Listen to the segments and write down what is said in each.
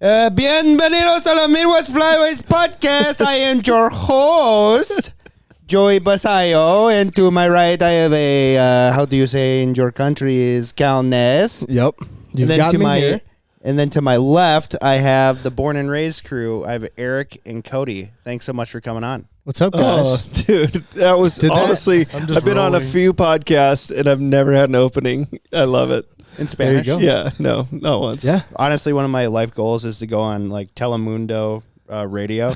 Bienvenidos a la Midwest Flyways podcast. I am your host, Joey Basayo, and to my right, I have a, how do you say in your country, is Cal Ness. Yep. And then to my left, I have the Born and Raised crew. I have Eric and Kody. Thanks so much for coming on. What's up, guys? Oh, dude, that was honestly, I've been on a few podcasts, and I've never had an opening. I love it. In Spanish? There you go. Yeah, no, not once. Yeah. Honestly, one of my life goals is to go on like Telemundo radio.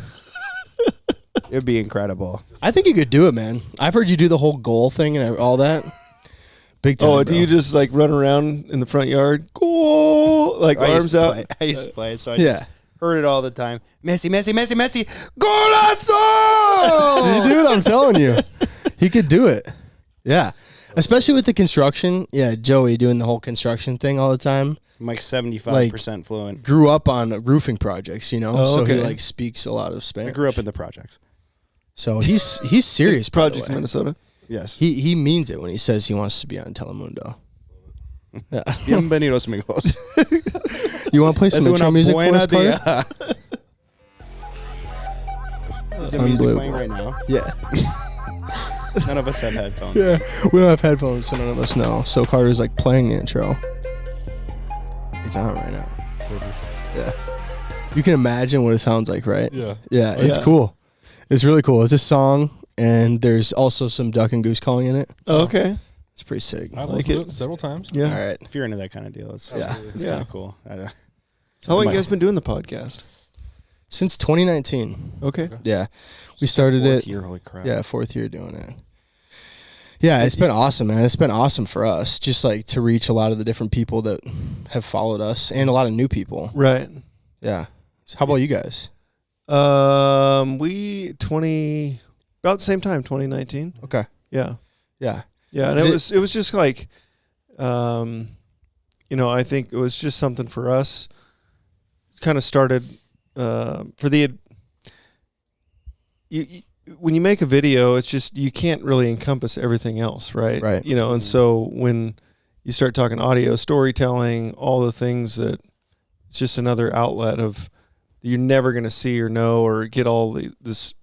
It'd be incredible. I think you could do it, man. I've heard you do the whole goal thing and all that. Big time. Oh, do you just like run around in the front yard? Goal! Like arms out? I used to play, so I just heard it all the time. Messi, Messi, Messi, Messi. Golazo! See, dude, I'm telling you. He could do it. Yeah. Especially with the construction. Yeah, Joey doing the whole construction thing all the time. I'm like 75% fluent. Grew up on roofing projects, you know? Oh, so okay. he like speaks a lot of Spanish. I grew up in the projects. So he's serious. Project Minnesota. Yes. He means it when he says he wants to be on Telemundo. Yeah. Bienvenidos, amigos. You want to play some intro music for us, Carter? Is the music playing right now? Yeah. None of us have headphones. Yeah. We don't have headphones, so none of us know. So Carter's like playing the intro. It's on right now. Yeah. You can imagine what it sounds like, right? Yeah. Yeah, it's cool. It's really cool. It's a song, and there's also some duck and goose calling in it. Oh, okay. It's pretty sick. I've like listened to it several times. Yeah. All right. If you're into that kind of deal, it's kind of cool. How long you guys been doing the podcast? Since 2019. Okay. Yeah. We started fourth it. year, holy crap. Yeah, 4th year doing it. Yeah, it's been awesome, man. It's been awesome for us, just like to reach a lot of the different people that have followed us and a lot of new people. Right. Yeah. So how about you guys? We about the same time, 2019. Okay. Yeah. Yeah. Yeah, and it was just like, I think it was just something for us. Kind of started when you make a video, it's just you can't really encompass everything else, right? Right. And so when you start talking audio, storytelling, all the things that it's just another outlet of you're never going to see or know or get all this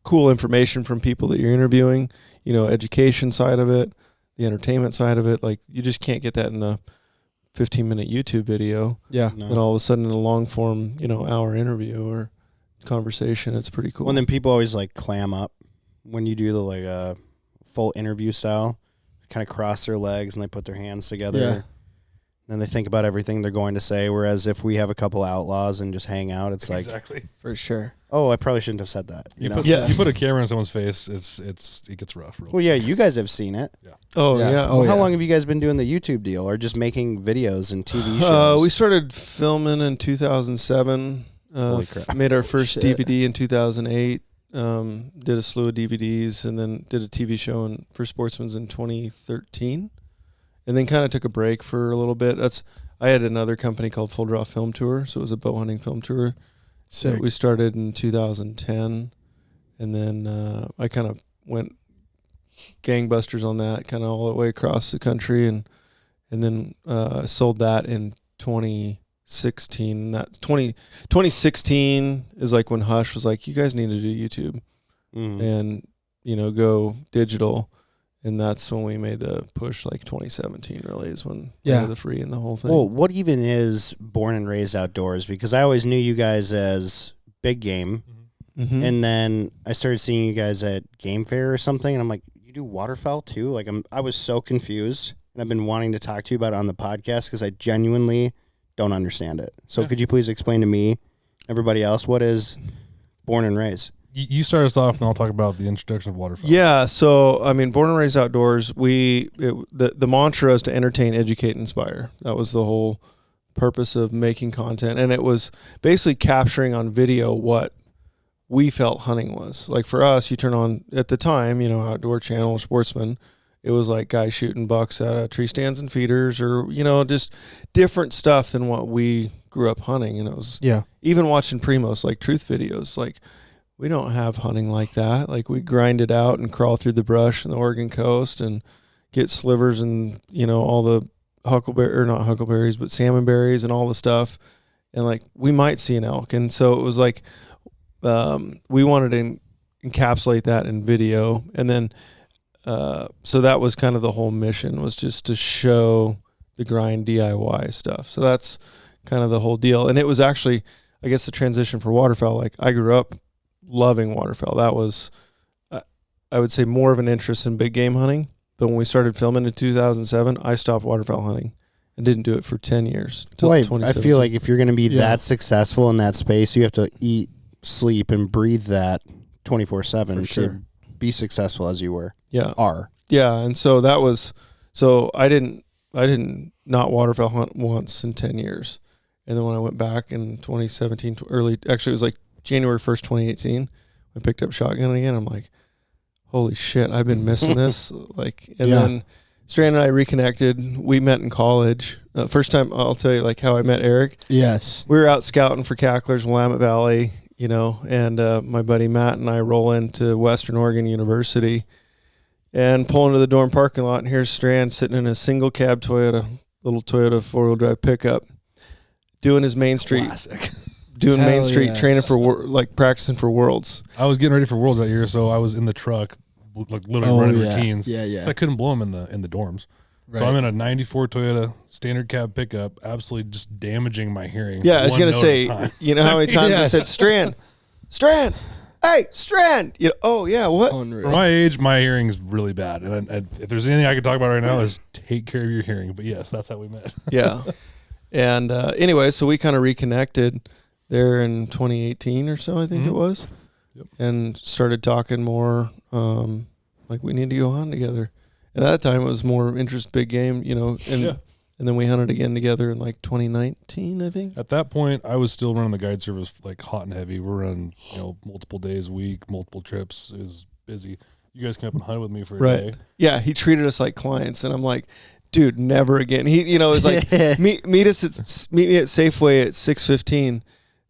cool information from people that you're interviewing. Education side of it, the entertainment side of it. Like you just can't get that in a 15-minute YouTube video. Yeah. No. But all of a sudden in a long form, hour interview or conversation, it's pretty cool. Well, then people always like clam up when you do the full interview style, kind of cross their legs and they put their hands together. Yeah. Then they think about everything they're going to say. Whereas if we have a couple outlaws and just hang out, it's like, Exactly. For sure. oh, I probably shouldn't have said that. You know? You put a camera in someone's face, it gets rough. Well, yeah, you guys have seen it. Yeah. Oh, Yeah. yeah. Oh, How yeah. long have you guys been doing the YouTube deal or just making videos and TV shows? We started filming in 2007. Holy crap. Made our first Shit. DVD in 2008. Did a slew of DVDs and then did a TV show for Sportsman's in 2013. And then kind of took a break for a little bit. I had another company called Full Draw Film Tour, so it was a bow hunting film tour. So Sick. we started in 2010, and then I kind of went gangbusters on that, kind of all the way across the country, and then sold that in 2016. 2016 is like when Hush was like, "You guys need to do YouTube and go digital." And that's when we made the push, like 2017 really is when the free and the whole thing. Well, what even is Born and Raised Outdoors? Because I always knew you guys as big game. Mm-hmm. And then I started seeing you guys at Game Fair or something. And I'm like, you do waterfowl too? Like I was so confused. And I've been wanting to talk to you about it on the podcast because I genuinely don't understand it. So could you please explain to me, everybody else, what is Born and Raised? You start us off, and I'll talk about the introduction of waterfowl. Yeah, so I mean, Born and Raised Outdoors. The mantra is to entertain, educate, inspire. That was the whole purpose of making content, and it was basically capturing on video what we felt hunting was. Like for us, you turn on at the time, Outdoor Channel, Sportsman. It was like guys shooting bucks out of tree stands and feeders, or just different stuff than what we grew up hunting. And it was even watching Primos, like truth videos, like. We don't have hunting like that. Like we grind it out and crawl through the brush in the Oregon coast and get slivers and, all the not huckleberries, but salmon berries and all the stuff. and like we might see an elk. And so it was like we wanted to encapsulate that in video, and then so that was kind of the whole mission, was just to show the grind DIY stuff. So that's kind of the whole deal. And it was actually, I guess, the transition for waterfowl. Like I grew up loving waterfowl. That was, I would say, more of an interest in big game hunting. But when we started filming in 2007, I stopped waterfowl hunting and didn't do it for 10 years. Wait, I feel like if you're going to be that successful in that space, you have to eat, sleep, and breathe that 24/7 to be successful as you were. Yeah. Yeah, and so that was, so I didn't not waterfowl hunt once in 10 years. And then when I went back in 2017, actually it was like January 1st, 2018, I picked up shotgun again. I'm like, holy shit, I've been missing this. Then Strand and I reconnected. We met in college. First time, I'll tell you like how I met Eric. Yes. We were out scouting for cacklers in Willamette Valley, and my buddy Matt and I roll into Western Oregon University and pull into the dorm parking lot, and here's Strand sitting in a single cab little Toyota 4-wheel drive pickup, doing his Main Street. Classic. Doing Hell Main Street, yes. training for practicing for Worlds. I was getting ready for Worlds that year, so I was in the truck, like literally running routines. Yeah. So I couldn't blow them in the dorms. Right. So I'm in a 94 Toyota standard cab pickup, absolutely just damaging my hearing. Yeah, I was One going to note at a say, time. you know how many times I said, Strand, hey, Strand. Oh, yeah, what? Unreal. For my age, my hearing is really bad. And if there's anything I could talk about right now is take care of your hearing. But yes, that's how we met. Yeah. And anyway, so we kind of reconnected there in 2018 or so, I think it was. Yep. And started talking more, like we need to go hunt together. And at that time, it was more interest big game, and then we hunted again together in like 2019, I think. At that point, I was still running the guide service like hot and heavy. We're running, multiple days a week, multiple trips. It was busy. You guys came up and hunted with me for a day. Yeah, he treated us like clients, and I'm like, dude, never again. He, was like, meet me at Safeway at 6:15,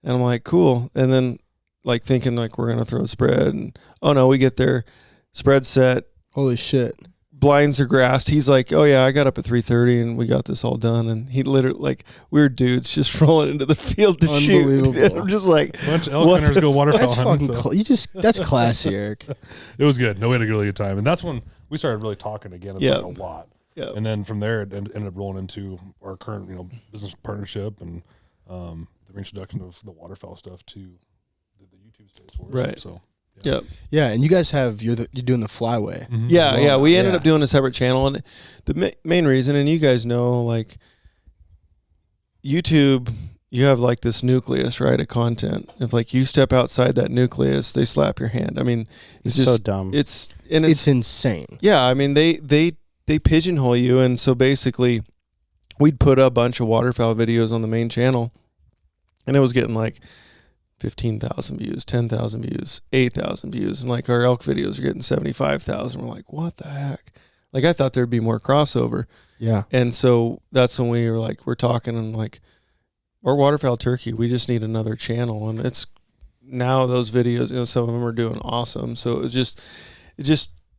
and I'm like, cool. And then like thinking like we're gonna throw a spread, and oh no, we get there, spread set, Holy shit. blinds are grassed. He's like, oh yeah, I got up at 3:30 and we got this all done. And he literally, like, we're dudes just rolling into the field to shoot. And I'm just like, A bunch of elk hunters go waterfowl That's hunting. fucking that's classy, Eric. It was good. No, we had a really good time. And that's when we started really talking again. It's like a lot. Yeah. And then from there, it ended up rolling into our current, business partnership and the reintroduction of the waterfowl stuff to the YouTube space for us. Right. So, Yep. Yeah, and you guys you're doing the Flyway. Mhm. Yeah, well. yeah. We ended Yeah. up doing a separate channel, and the main reason, and you guys know, like, YouTube, you have like this nucleus, right, of content. If like you step outside that nucleus, they slap your hand. I mean, It's just so dumb. It's insane. yeah. I mean, they pigeonhole you, and so basically, we'd put a bunch of waterfowl videos on the main channel, and it was getting like 15,000 views, 10,000 views, 8,000 views. And like our elk videos are getting 75,000. We're like, what the heck? Like I thought there'd be more crossover. Yeah. And so that's when we were like, we're talking and like our waterfowl turkey, we just need another channel. And it's now those videos, some of them are doing awesome. So it just,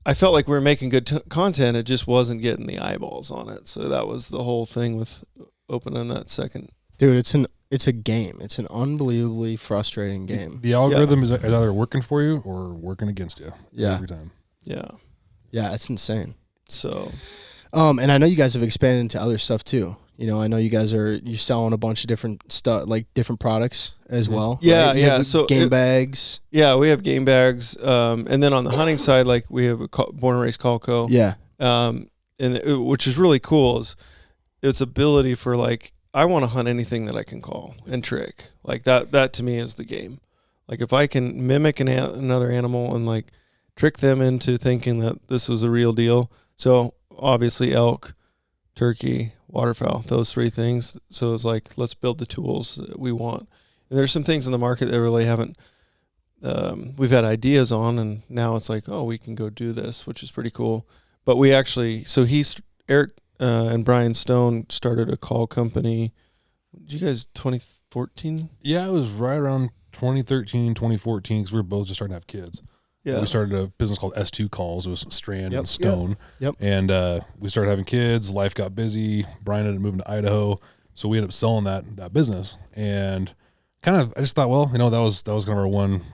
I felt like we were making good content. It just wasn't getting the eyeballs on it. So that was the whole thing with opening that second. Dude, it's a game. It's an unbelievably frustrating game. The algorithm is either working for you or working against you. Yeah. Every time. Yeah. Yeah, it's insane. So, and I know you guys have expanded into other stuff too. I know you guys you're selling a bunch of different stuff, like different products as well. Yeah, right? You yeah. have So game bags. Yeah, we have game bags. And then on the hunting side, like we have a born and raised Calco. Yeah. Which is really cool is its ability for like, I want to hunt anything that I can call and trick. Like that to me is the game. Like if I can mimic another animal and like trick them into thinking that this was a real deal. So obviously elk, turkey, waterfowl, those three things. So it's like, let's build the tools that we want. And there's some things in the market that really haven't, we've had ideas on, and now it's like, oh, we can go do this, which is pretty cool. But we actually, so Eric and Brian Stone started a call company. Did you guys 2014? Yeah, it was right around 2013, 2014, because we were both just starting to have kids. Yeah. We started a business called S2 Calls. It was Strand Yep. and Stone. Yep. And we started having kids. Life got busy. Brian ended up moving to Idaho. So we ended up selling that business, and kind of I just thought, well, that was kind of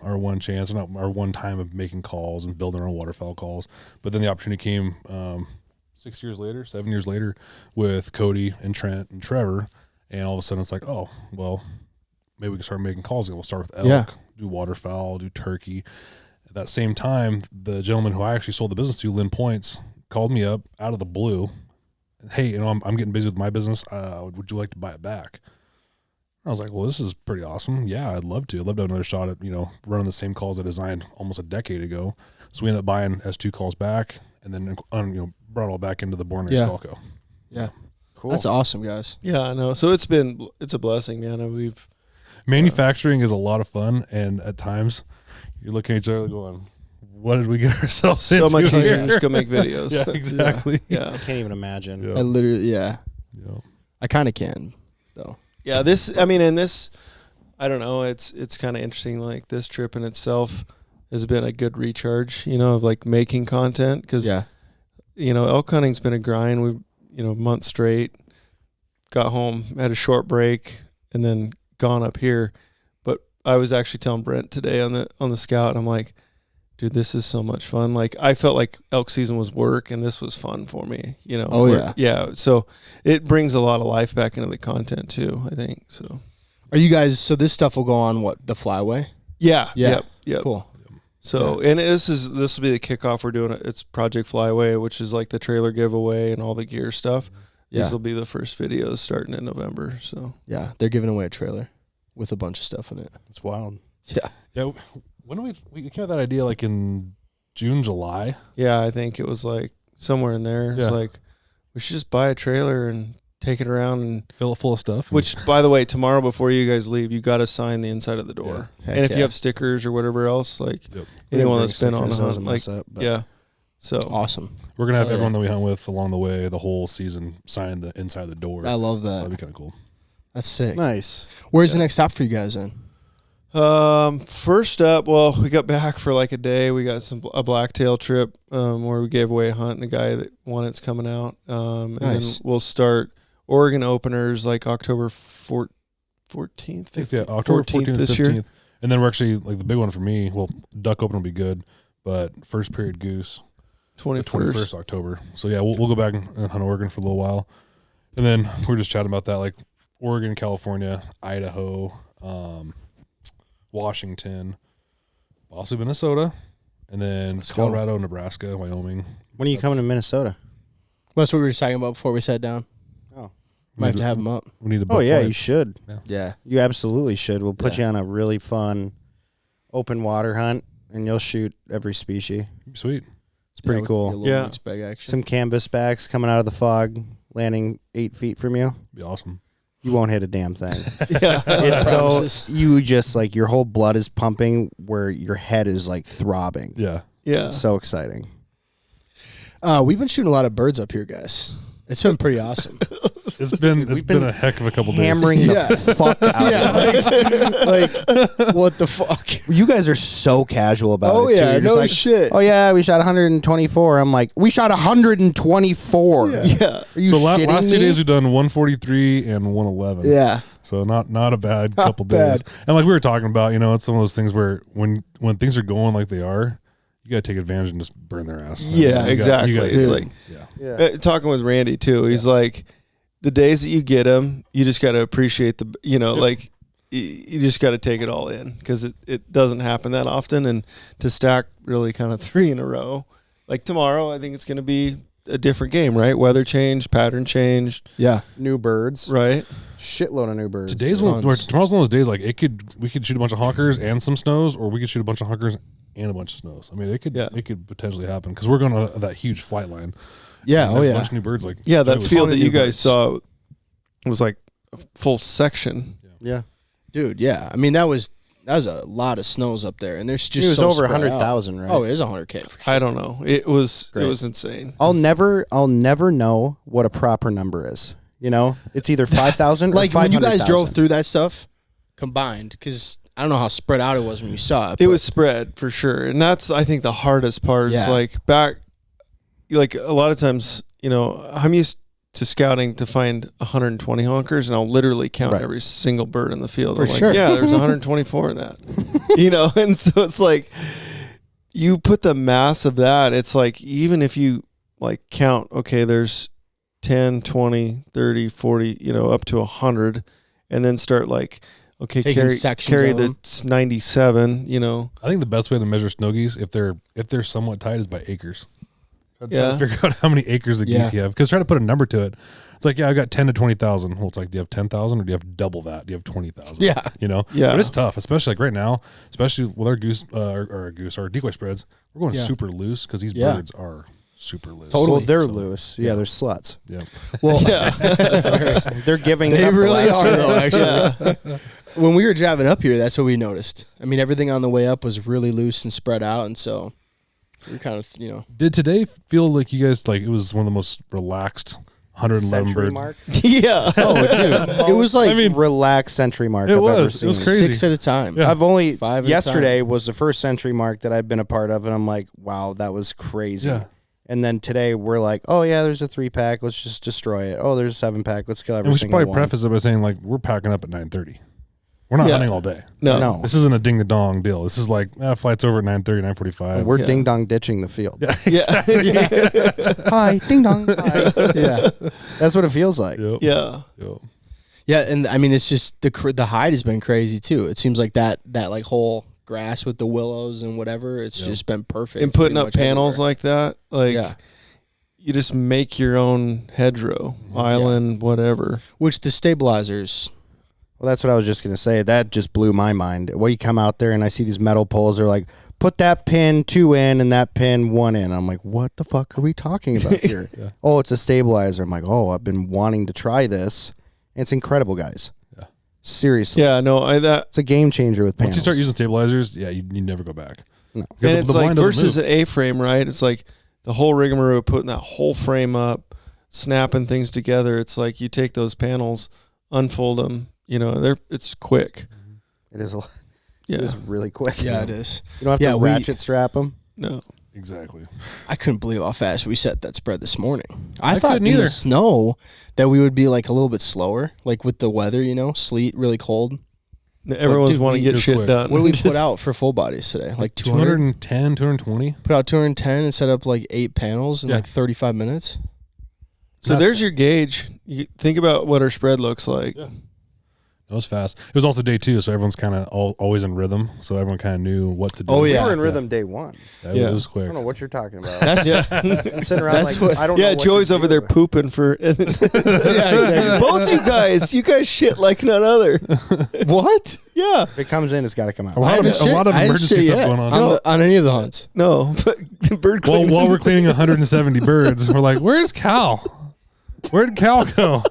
our one chance, or not our one time of making calls and building our own waterfowl calls. But then the opportunity came 7 years later with Kody and Trent and Trevor, and all of a sudden it's like, oh, well, maybe we can start making calls. We'll start with elk, do waterfowl, do turkey. At that same time, the gentleman who I actually sold the business to, Lynn Points, called me up out of the blue. Hey, I'm getting busy with my business. Would you like to buy it back? I was like, well, this is pretty awesome. Yeah, I'd love to. I'd love to have another shot at, running the same calls I designed almost a decade ago. So we ended up buying S2 calls back, and then, brought it all back into the Born Raised Calco. Yeah. Cool. That's awesome, guys. Yeah, I know. So it's a blessing, man. Manufacturing is a lot of fun, and at times you're looking at each other going, what did we get ourselves into? So much easier here? to just go make videos. Yeah, exactly. Yeah. I can't even imagine. Yeah. I literally, Yeah. I kind of can, though. Yeah, I don't know, it's kind of interesting, like this trip in itself has been a good recharge, of like making content, because elk hunting's been a grind. We month straight, got home, had a short break, and then gone up here. But I was actually telling Brent today on the Scout, and I'm like, dude, this is so much fun. Like, I felt like elk season was work, and this was fun for me, Yeah, so it brings a lot of life back into the content too, I think. So Are you guys, so this stuff will go on the Flyway? Yeah. Yep. Cool. So, and this will be the kickoff. We're doing it. It's Project Flyway, which is like the trailer giveaway and all the gear stuff. Yeah. These will be the first videos starting in November. So yeah, they're giving away a trailer with a bunch of stuff in it. It's wild. Yeah. Yeah. When we came up with that idea, like in June, July. Yeah, I think it was like somewhere in there. It's like, we should just buy a trailer and take it around and fill it full of stuff. Which, by the way, tomorrow before you guys leave, you got to sign the inside of the door. Yeah. And if you have stickers or whatever else, like anyone that's been on a hunt, So awesome. We're gonna have everyone that we hunt with along the way, the whole season, sign the inside of the door. I love that. That'd be kind of cool. That's sick. Nice. Where's the next stop for you guys then? First up, well, we got back for like a day. We got a blacktail trip where we gave away a hunt, and a guy that won it's coming out. And then we'll start Oregon openers like October 14th. October 14th this 15th. year. And then we're actually, like, the big one for me, well, duck open will be good, but first period goose, 21st October. So yeah, we'll go back and hunt Oregon for a little while. And then we're just chatting about that, like Oregon, California, Idaho, Washington, possibly Minnesota, and then Colorado, Nebraska, Wyoming. When are you coming to Minnesota? That's what we were talking about before we sat down. Oh. Might have to have them up. We need to book you flights. should. Yeah. You absolutely should. We'll put you on a really fun open water hunt, and you'll shoot every species. Sweet. It's pretty cool. Yeah. Bag action. Some canvas backs coming out of the fog, landing 8 feet from you. Be awesome. You won't hit a damn thing. Yeah. It's so, you just like, your whole blood is pumping where your head is like throbbing. Yeah. Yeah. It's so exciting. We've been shooting a lot of birds up here, guys. It's been pretty awesome. It's been a heck of a couple days. Hammering the fuck out. Like, what the fuck? You guys are so casual about it. Oh, yeah, You're just no like, shit. oh yeah, we shot 124. I'm like, we shot 124. Yeah. Are you So shitting last 2 me? days we've done 143 and 111. Yeah. So not a bad Not couple bad. days. And like we were talking about, it's some of those things where when things are going like they are, you got to take advantage and just burn their ass. Yeah, exactly. It's like, Yeah. talking with Randy too, he's like, the days that you get them, you just got to appreciate like you just got to take it all in, because it doesn't happen that often. And to stack really kind of 3 in a row, like tomorrow, I think it's going to be a different game, right? Weather change, pattern change. Yeah. New birds. Right. Shitload of new birds. Tomorrow's one of those days, like we could shoot a bunch of honkers and some snows, or we could shoot a bunch of honkers and a bunch of snows. I mean, it could potentially happen, because we're going on that huge flight line. Yeah. A bunch of new birds. Like that field that you guys birds. saw was like a full section. Yeah. Dude, yeah. I mean, that was a lot of snows up there, and there's just It was so over spread out. 100,000, right? Oh, it is 100K for sure. I don't know. It was Great. insane. I'll never know what a proper number is. It's either 5,000 or Like when you guys 500,000. drove through that stuff combined, because I don't know how spread out it was when you saw it. It was spread for sure, and that's, I think, the hardest part. Is Yeah. like back, like a lot of times, I'm used to scouting to find 120 honkers, and I'll literally count Right. every single bird in the field. For I'm sure. like, yeah, there's 124 in that. And so it's like you put the mass of that. It's like even if you like count, okay, there's 10, 20, 30, 40, up to 100, and then start like, okay, Taking sections carry of the them. 97. I think the best way to measure snow geese, if they're somewhat tight, is by acres. Try Yeah. to figure out how many acres of geese you have, because trying to put a number to it, it's like, yeah, I got 10 to 20,000. Well, it's like, do you have 10,000 or do you have double that? Do you have 20,000? Yeah. Yeah. But it's tough, especially like right now, especially with our goose, our decoy spreads. We're going super loose because these birds are super loose. Totally. Well, they're loose. Yeah, they're sluts. Yeah. Well, They're giving. they up the really last are, few though, days. actually. When we were driving up here, that's what we noticed. I mean, everything on the way up was really loose and spread out, and so we kind of, Did today feel like you guys, like, it was one of the most relaxed 111 Century bird? mark. Yeah. Oh, dude, it was like relaxed century mark It I've ever was. It seen. was crazy. 6 at a time. Yeah. I've only 5 at a yesterday was the first century mark that I've been a part of, and I'm like, wow, that was crazy. Yeah. And then today we're like, oh yeah, there's a 3-pack, let's just destroy it. Oh, there's a 7-pack, let's kill And every we should single probably one. preface it by saying, like, we're packing up at 9:30. We're not Yeah. hunting all day. No. This isn't a ding the dong deal. This is like, flight's over at 9:30, 9:45. We're Yeah. ding dong ditching the field. Yeah. Hi, ding dong. Hi. Yeah. That's what it feels like. Yep. Yeah. Yep. Yeah, and I mean, it's just the hide has been crazy too. It seems like that like whole grass with the willows and whatever, it's just been perfect. And It's putting pretty up much panels everywhere. like that, like Yeah. you just make your own hedgerow, island, whatever. Which the stabilizers. Well, that's what I was just going to say. That just blew my mind. When you come out there and I see these metal poles, they're like, put that pin 2 in and that pin 1 in. I'm like, what the fuck are we talking about here? Yeah. Oh, it's a stabilizer. I'm like, oh, I've been wanting to try this. It's incredible, guys. Yeah. Seriously. Yeah, no, It's a game changer with panels. Once you start using stabilizers, you never go back. No. Because and it's like blind doesn't versus move. an A-frame, right? It's like the whole rigmarole, putting that whole frame up, snapping things together. It's like you take those panels, unfold them. It's quick. It is, Yeah. it is really quick. Yeah, it is. You don't have Yeah, to we- ratchet strap them. No. Exactly. I couldn't believe how fast we set that spread this morning. I I thought couldn't in either. the snow that we would be like a little bit slower, like with the weather, sleet, really cold. Everyone's dude, wanting to we- get Just shit quick. done. What did we Just- put out for full bodies today? Like 200? 210, 220. Put out 210 and set up like 8 panels in Yeah. like 35 minutes. So there's your gauge. You think about what our spread looks like. Yeah. That was fast. It was also day 2, so everyone's kind of always in rhythm. So everyone kind of knew what to do. Oh, We yeah. were in rhythm day 1. It was I quick. don't know what you're talking about. That's I'm sitting around That's like, what- I don't know. Yeah, what to Joey's do. over there pooping for. yeah, exactly. Both you guys shit like none other. What? Yeah. If it comes in, it's got to come out. A lot of I didn't emergency shit stuff yet going on. on any of the hunts. No, but the bird Well, cleaning. while we're cleaning 170 birds, we're like, "Where's Cal? Where'd Cal go?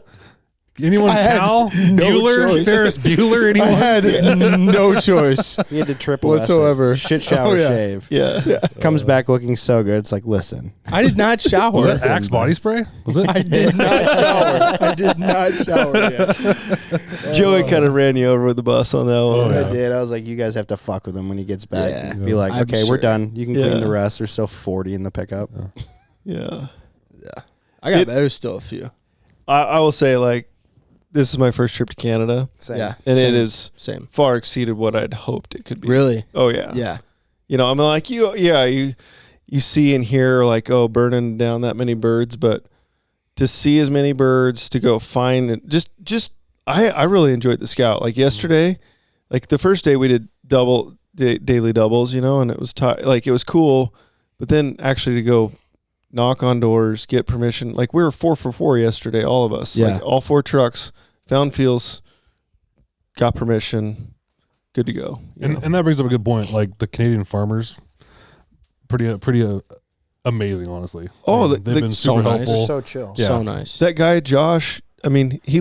Anyone? I had Cal? no Bueller? choice. Ferris Bueller? Anyone?" I had no choice. You had to triple Whatsoever. Shit shower Oh, yeah. shave. Yeah. Comes back looking so good. It's like, listen. I did not shower. Was that Axe body spray? Was it? I did not shower. I did not shower yet. Joey kind of ran you over with the bus on that one. Oh, yeah. I did. I was like, you guys have to fuck with him when he gets back. Yeah. Be like, I'm okay, sure. we're done. You can clean Yeah. the rest. There's still 40 in the pickup. Yeah. I got there's still a few. I will say, like, this is my first trip to Canada, Same. Yeah. and same, it is same. far exceeded what I'd hoped it could be. Really? Oh, yeah. Yeah. I'm like, you see and hear, like, oh, burning down that many birds, but to see as many birds, to go find, and I really enjoyed the scout. Like, yesterday, like, the first day we did daily doubles, and it was like, it was cool, but then actually to go knock on doors, get permission. Like, we were 4 for 4 yesterday, all of us. Yeah. Like, all 4 trucks, found fields, got permission, good to go. And that brings up a good point. Like the Canadian farmers, pretty amazing, honestly. Oh, I mean, they've been so super nice. They're helpful. so chill. Yeah. So nice. That guy, Josh, I mean, he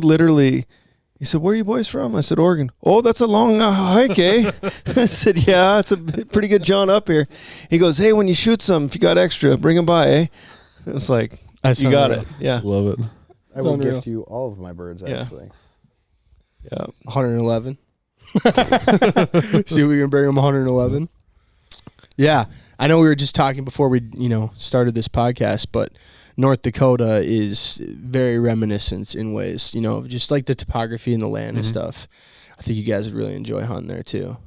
said, where are you boys from? I said, Oregon. Oh, that's a long hike, eh? I said, yeah, it's a pretty good jaunt up here. He goes, hey, when you shoot some, if you got extra, bring them by, eh? It's like, That's you got unreal. it. Yeah. Love it. I will unreal. gift you all of my birds, Yeah. actually. Yeah. 111. See if we can bring them 111. Yeah. I know we were just talking before we, started this podcast, but North Dakota is very reminiscent in ways, just like the topography and the land and stuff. I think you guys would really enjoy hunting there too.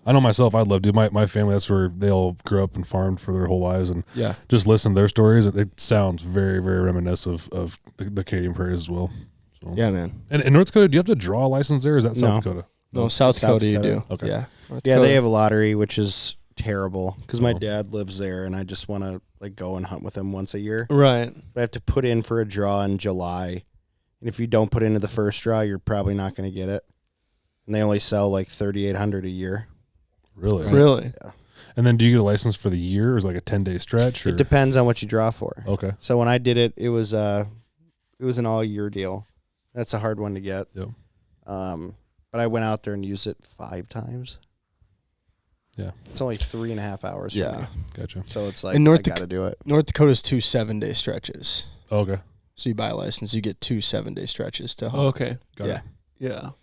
I know myself, I'd love to. My family, that's where they all grew up and farmed for their whole lives, and Yeah. just listen to their stories. It sounds very, very reminiscent of the Canadian prairies as well. So. Yeah, man. And in North Dakota, do you have to draw a license there, or is that South No. Dakota? No, South South Dakota you Dakota. do. Okay. Yeah. North Yeah, Dakota. they have a lottery, which is terrible because my Oh. dad lives there, and I just want to go and hunt with him once a year. Right. But I have to put in for a draw in July, and if you don't put into the first draw, you're probably not going to get it. And they only sell like 3,800 a year. Really? Right. Really. And then do you get a license for the year, or is it like a 10-day stretch? Or? It depends on what you draw for. Okay. So when I did it, it was an all-year deal. That's a hard one to get. Yep. But I went out there and used it 5 times. Yeah. It's only 3.5 hours. For Yeah. me. Gotcha. So it's like In North I got to do it. North Dakota's 2 7-day stretches. Oh, okay. So you buy a license, you get 2 7-day stretches to hunt. Okay. Got Yeah. it.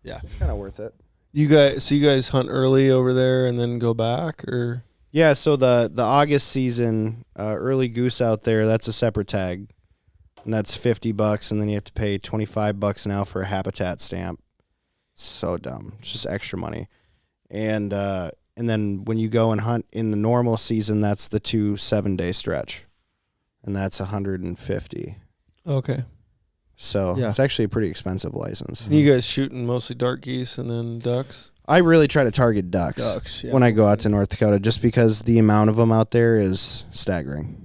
Yeah. It's kind of worth it. You guys hunt early over there and then go back, or? Yeah, so the August season, early goose out there, that's a separate tag. And that's $50, and then you have to pay $25 now for a habitat stamp. So dumb. It's just extra money. And then when you go and hunt in the normal season, that's the 2 7-day stretch. And that's $150. Okay. So Yeah. it's actually a pretty expensive license. And you guys shooting mostly dark geese and then ducks? I really try to target ducks, Yeah. when I go out to North Dakota, just because the amount of them out there is staggering.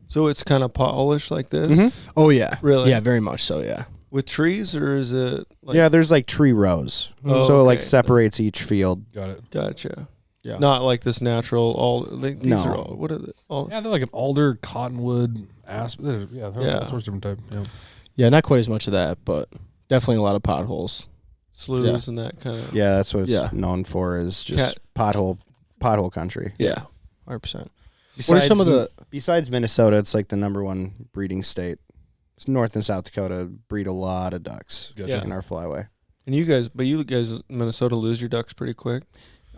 So it's kind of pothole-ish like this? Mhm. Oh, yeah. Really? Yeah, very much so, yeah. With trees, or is it like... Yeah, there's like tree rows. Oh, So it like okay. separates each field. Got it. Gotcha. Yeah. Not like this natural, these No. are all, what are they? All, Yeah, they're like an alder, cottonwood, aspen. Yeah, they're Yeah. all sorts of different type. Yeah. Yeah, not quite as much of that, but definitely a lot of potholes. sloughs and that kind of... Yeah, that's what it's Yeah. known for, is just pothole country. Yeah, 100%. Besides, What are some of the... besides Minnesota, it's like the #1 breeding state. It's North and South Dakota breed a lot of ducks Gotcha. in our flyway. And you guys in Minnesota lose your ducks pretty quick?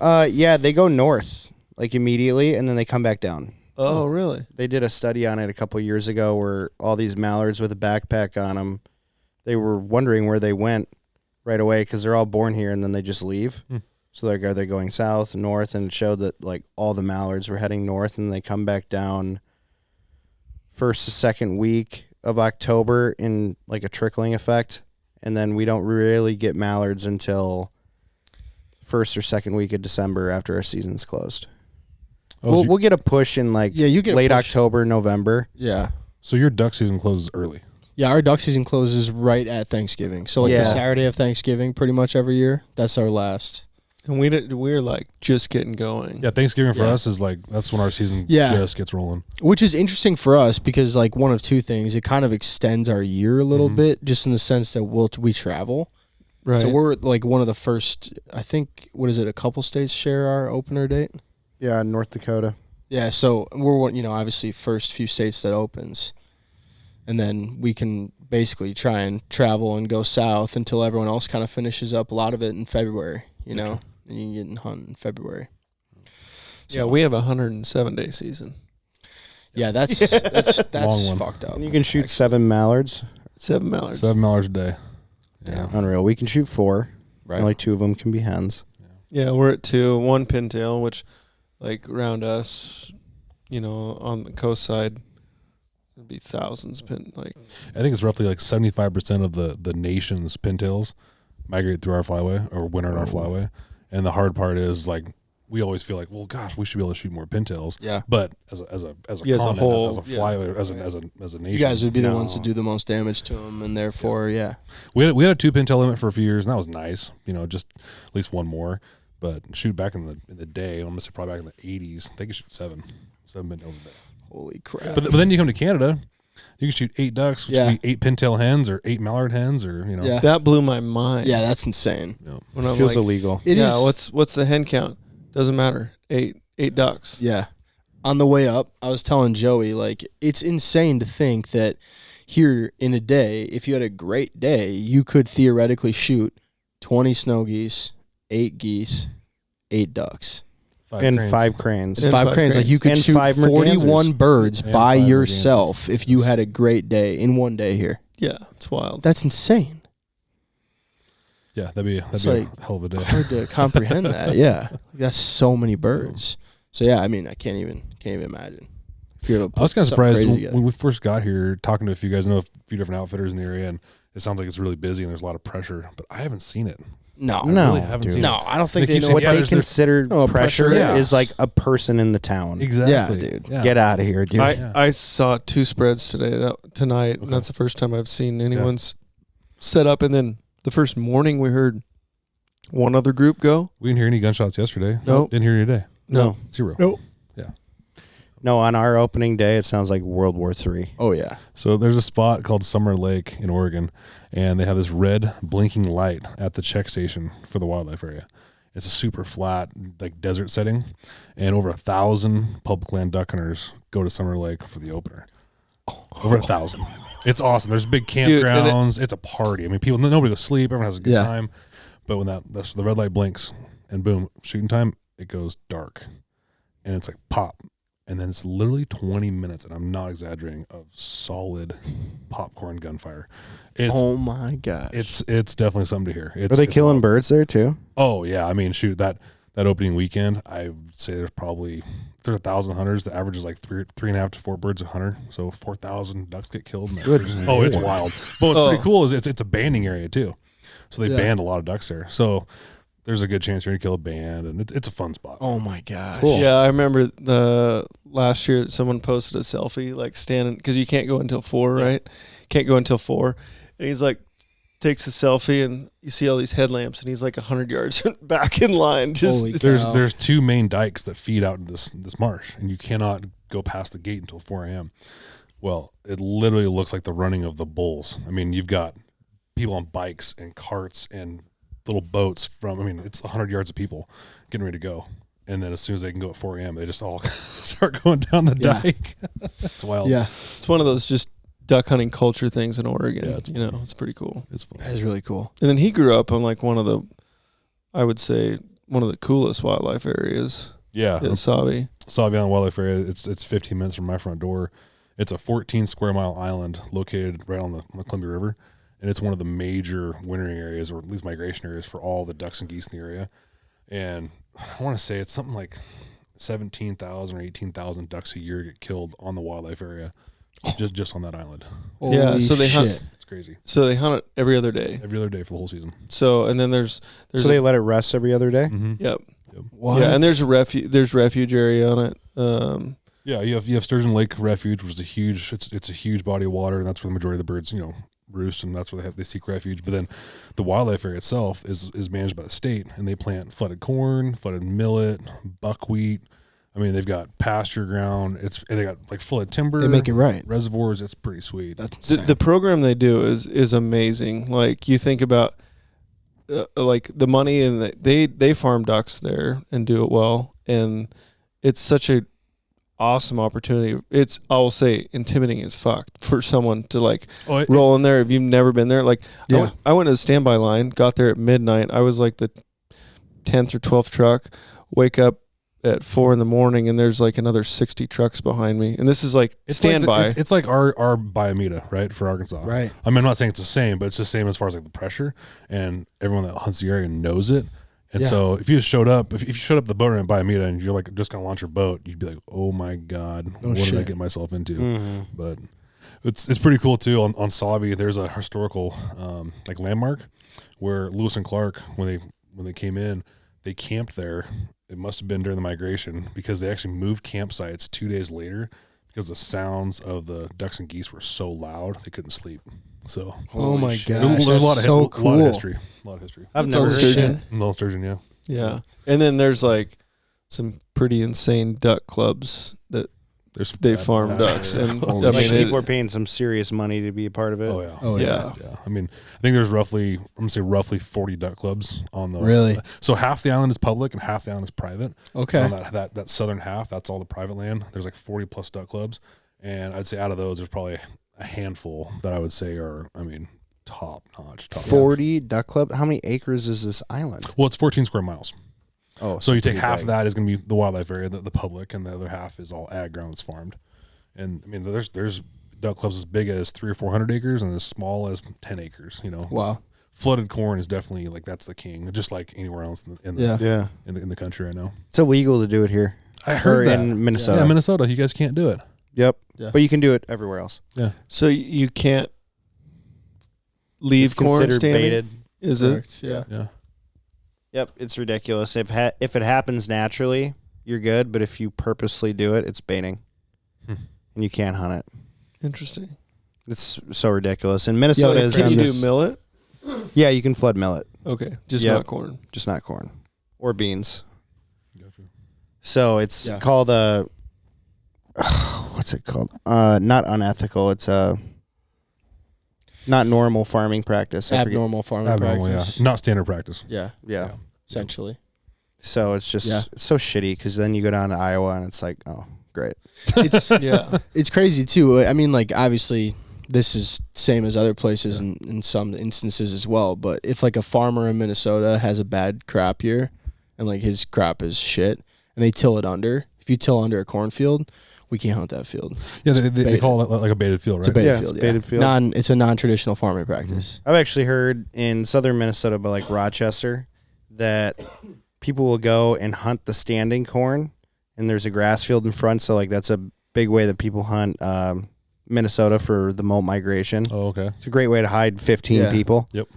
Yeah, they go north like immediately, and then they come back down. Oh, really? They did a study on it a couple years ago where all these mallards with a backpack on them, they were wondering where they went right away because they're all born here and then they just leave. So like, are they going south, north? And it showed that like all the mallards were heading north, and they come back down first to second week of October in like a trickling effect. And then we don't really get mallards until first or second week of December after our season's closed. Oh, We'll get a push in like you get a late push. October, November. Yeah. so your duck season closes early. Yeah, our duck season closes right at Thanksgiving. So like Yeah. the Saturday of Thanksgiving pretty much every year. That's our last. And we're like just getting going. Yeah, Thanksgiving for Yeah. us is like, that's when our season Yeah. just gets rolling. Which is interesting for us because like one of two things. It kind of extends our year a little bit just in the sense that we travel. Right. So we're like one of the first, I think, a couple states share our opener date? Yeah, North Dakota. Yeah, so we're one, obviously first few states that opens. And then we can basically try and travel and go south until everyone else kind of finishes up a lot of it in February, And you can get and hunt in February. Yeah, we have a 107-day season. Yeah, that's Long one. fucked up. And you can shoot 7 mallards. 7 mallards. 7 hours a day. Yeah. Unreal. We can shoot 4. Right. Only 2 of them can be hens. Yeah, we're at 2. 1 pintail, which, like, around us, on the coast side, it'd be thousands. I think it's roughly like 75% of the nation's pintails migrate through our flyway or winter in our flyway. And the hard part is like, we always feel like, well, gosh, we should be able to shoot more pintails. Yeah. But as a Yeah, as a continent, whole, as a flyway, as a nation, You guys would be the No. ones to do the most damage to them, and therefore, we had a 2 pintail limit for a few years, and that was nice. Just at least one more. But shoot, back in the day, I'm gonna say probably back in the 80s, they could shoot 7 pintails a day. Holy crap. But then you come to Canada, you can shoot 8 ducks, which Yeah. could be 8 pintail hens or 8 mallard hens, or Yeah. That blew my mind. Yeah, that's insane. When I'm Feels like, illegal. It is. what's the hen count? Doesn't matter. 8 ducks. Yeah. On the way up, I was telling Joey, like, it's insane to think that here in a day, if you had a great day, you could theoretically shoot 20 snow geese, 8 geese, 8 ducks. 5 cranes. And 5 cranes. Like you could And shoot 5 41 mergansers. birds And by 5 yourself if you had a great day in one day here. Yeah, it's wild. That's insane. Yeah, that'd be It's a like hell of a day. Hard to comprehend that. Yeah, that's so many birds. So yeah, I mean, I can't even imagine. If you're able to I was kind of put something surprised crazy when we first got here, talking to a few guys. I know a few different outfitters in the area, and it sounds like it's really busy and there's a lot of pressure. But I haven't seen it. No, No, really haven't dude. seen no, it. I don't think They they keep know saying, What yeah, they there's- consider Oh, pressure pressure, yeah. is like a person in the town. Exactly. Yeah, dude. Yeah. Get out of here, dude. I saw 2 spreads tonight, and that's the first time I've seen anyone's set up. And then the first morning we heard one other group go. We didn't hear any gunshots yesterday. Nope. Didn't hear any today. No. 0. Nope. No, on our opening day, it sounds like World War III. Oh yeah. So there's a spot called Summer Lake in Oregon, and they have this red blinking light at the check station for the wildlife area. It's a super flat, like desert setting, and over 1,000 public land duck hunters go to Summer Lake for the opener. Over 1,000. It's awesome. There's big Dude, campgrounds. It's a party. I mean, nobody goes to sleep. Everyone has a good Yeah. time. But when that's the red light blinks, and boom, shooting time, it goes dark, and it's like pop. And then it's literally 20 minutes, and I'm not exaggerating, of solid popcorn gunfire. Oh my gosh. It's definitely something to hear. Are they killing wild. birds there too? Oh yeah, I mean, shoot, that opening weekend, I would say there's 1,000 hunters. The average is like 3.5 to 4 birds a hunter, so 4,000 ducks get killed. Good Oh, it's lord. wild. But what's pretty cool is it's a banding area too, so they Yeah. banned a lot of ducks there. So there's a good chance you're gonna kill a band, and it's a fun spot. Oh my gosh. Cool. Yeah, I remember the last year someone posted a selfie like standing because you can't go until 4, right? Can't go until 4, and he's like takes a selfie and you see all these headlamps and he's like 100 yards back in line. Just Holy There's cow. there's 2 main dikes that feed out into this marsh, and you cannot go past the gate until 4 a.m. Well, it literally looks like the running of the bulls. I mean, you've got people on bikes and carts and little boats it's 100 yards of people getting ready to go. And then as soon as they can go at 4 a.m., they just all start going down the Yeah. dike. It's wild. Yeah, it's one of those just duck hunting culture things in Oregon. Yeah, it's it's pretty cool. It's fun. that is really cool. And then he grew up on like one of the coolest wildlife areas Yeah. in Sabi. Savion Wildlife Area. It's 15 minutes from my front door. It's a 14 square mile island located right on the Columbia River, and it's one of the major wintering areas, or at least migration areas, for all the ducks and geese in the area. And I want to say it's something like 17,000 or 18,000 ducks a year get killed on the wildlife area, just on that island. Yeah, Holy so they hunt- shit. It's crazy. So they hunt it every other day. Every other day for the whole season. So and then there's So they let it rest every other day? Mm-hmm. yep. What? Yeah, and there's refuge area on it. Yeah, you have Sturgeon Lake Refuge, which is it's a huge body of water, and that's where the majority of the birds, roost, and that's where they seek refuge. But then the wildlife area itself is managed by the state, and they plant flooded corn, flooded millet, buckwheat. I mean, they've got pasture ground. And they got like flooded timber. They make it right. Reservoirs. It's pretty sweet. That's The, insane. the program they do is amazing. Like you think about like the money, and they farm ducks there and do it well, and it's such a awesome opportunity. It's, I will say, intimidating as fuck for someone to like roll in there if you've never been there. Like Yeah. I went to the standby line, got there at midnight. I was like the 10th or 12th truck. Wake up at 4 a.m, and there's like another 60 trucks behind me, and this is like standby. It's like our Biomeda, right, for Arkansas. Right. I mean, I'm not saying it's the same, but it's the same as far as like the pressure, and everyone that hunts the area knows it. And Yeah. so if you just showed up, if you showed up at the boat ramp by Biomeda and you're like just gonna launch your boat, you'd be like, oh my god, No what did I shit. get myself into? Mm-hmm. But it's pretty cool too. On Sabi, there's a historical like landmark where Lewis and Clark, when they came in, they camped there. It must have been during the migration, because they actually moved campsites 2 days later because the sounds of the ducks and geese were so loud they couldn't sleep. So Oh my there's gosh, a lot of so a lot of cool. history. A lot of history. I've That's never on heard sturgeon. that. Little sturgeon, yeah. Yeah. And then there's like some pretty insane duck clubs that There's they farm that- ducks. yeah. And Holy I Like mean, people are paying some serious money to be a part of it. Oh yeah. Oh yeah. yeah. Yeah, I mean, I think there's roughly 40 duck clubs on the. Really? So half the island is public and half the island is private. Okay. On that southern half, that's all the private land. There's like 40 plus duck clubs, and I'd say out of those, there's probably a handful that I would say are, I mean, top notch. 40 duck club. How many acres is this island? Well, it's 14 square miles. Oh, So you take pretty half big. of that is going to be the wildlife area, the public, and the other half is all ag ground that's farmed. And I mean, there's duck clubs as big as 300 or 400 acres and as small as 10 acres. Wow. Flooded corn is definitely like that's the king, just like anywhere else in the Yeah. in the country right now. It's illegal to do it here. I heard Or that. in Minnesota. Yeah, Minnesota, you guys can't do it. Yep. Yeah. But you can do it everywhere else. Yeah. So you can't leave It's corn considered standing? baited. Is it? Correct. Yeah. Yeah. Yep, it's ridiculous. If it happens naturally, you're good. But if you purposely do it, it's baiting, and you can't hunt it. Interesting. It's so ridiculous. And Minnesota is Can on you this. do millet? Yeah, you can flood millet, Okay, just Yep. not corn. just not corn or beans. Gotcha. So it's Yeah. called a. What's it called? Not unethical. It's not normal farming practice. I forget. Abnormal farming Abnormal, yeah. practice. Not standard practice. Yeah. Yeah. Essentially. So it's just Yeah. it's so shitty because then you go down to Iowa and it's like, oh, great. It's Yeah. it's crazy too. I mean, like obviously this is same as other places in some instances as well. But if like a farmer in Minnesota has a bad crop year and like his crop is shit and they till it under, if you till under a cornfield, we can't hunt that field. Yeah, they baited. call it like a baited field, right? It's a baited Yeah, field. it's a baited field. It's a non-traditional farming practice. I've actually heard in southern Minnesota, but like Rochester, that people will go and hunt the standing corn, and there's a grass field in front. So like that's a big way that people hunt Minnesota for the molt migration. Oh, okay. It's a great way to hide 15 Yeah. people. Yep.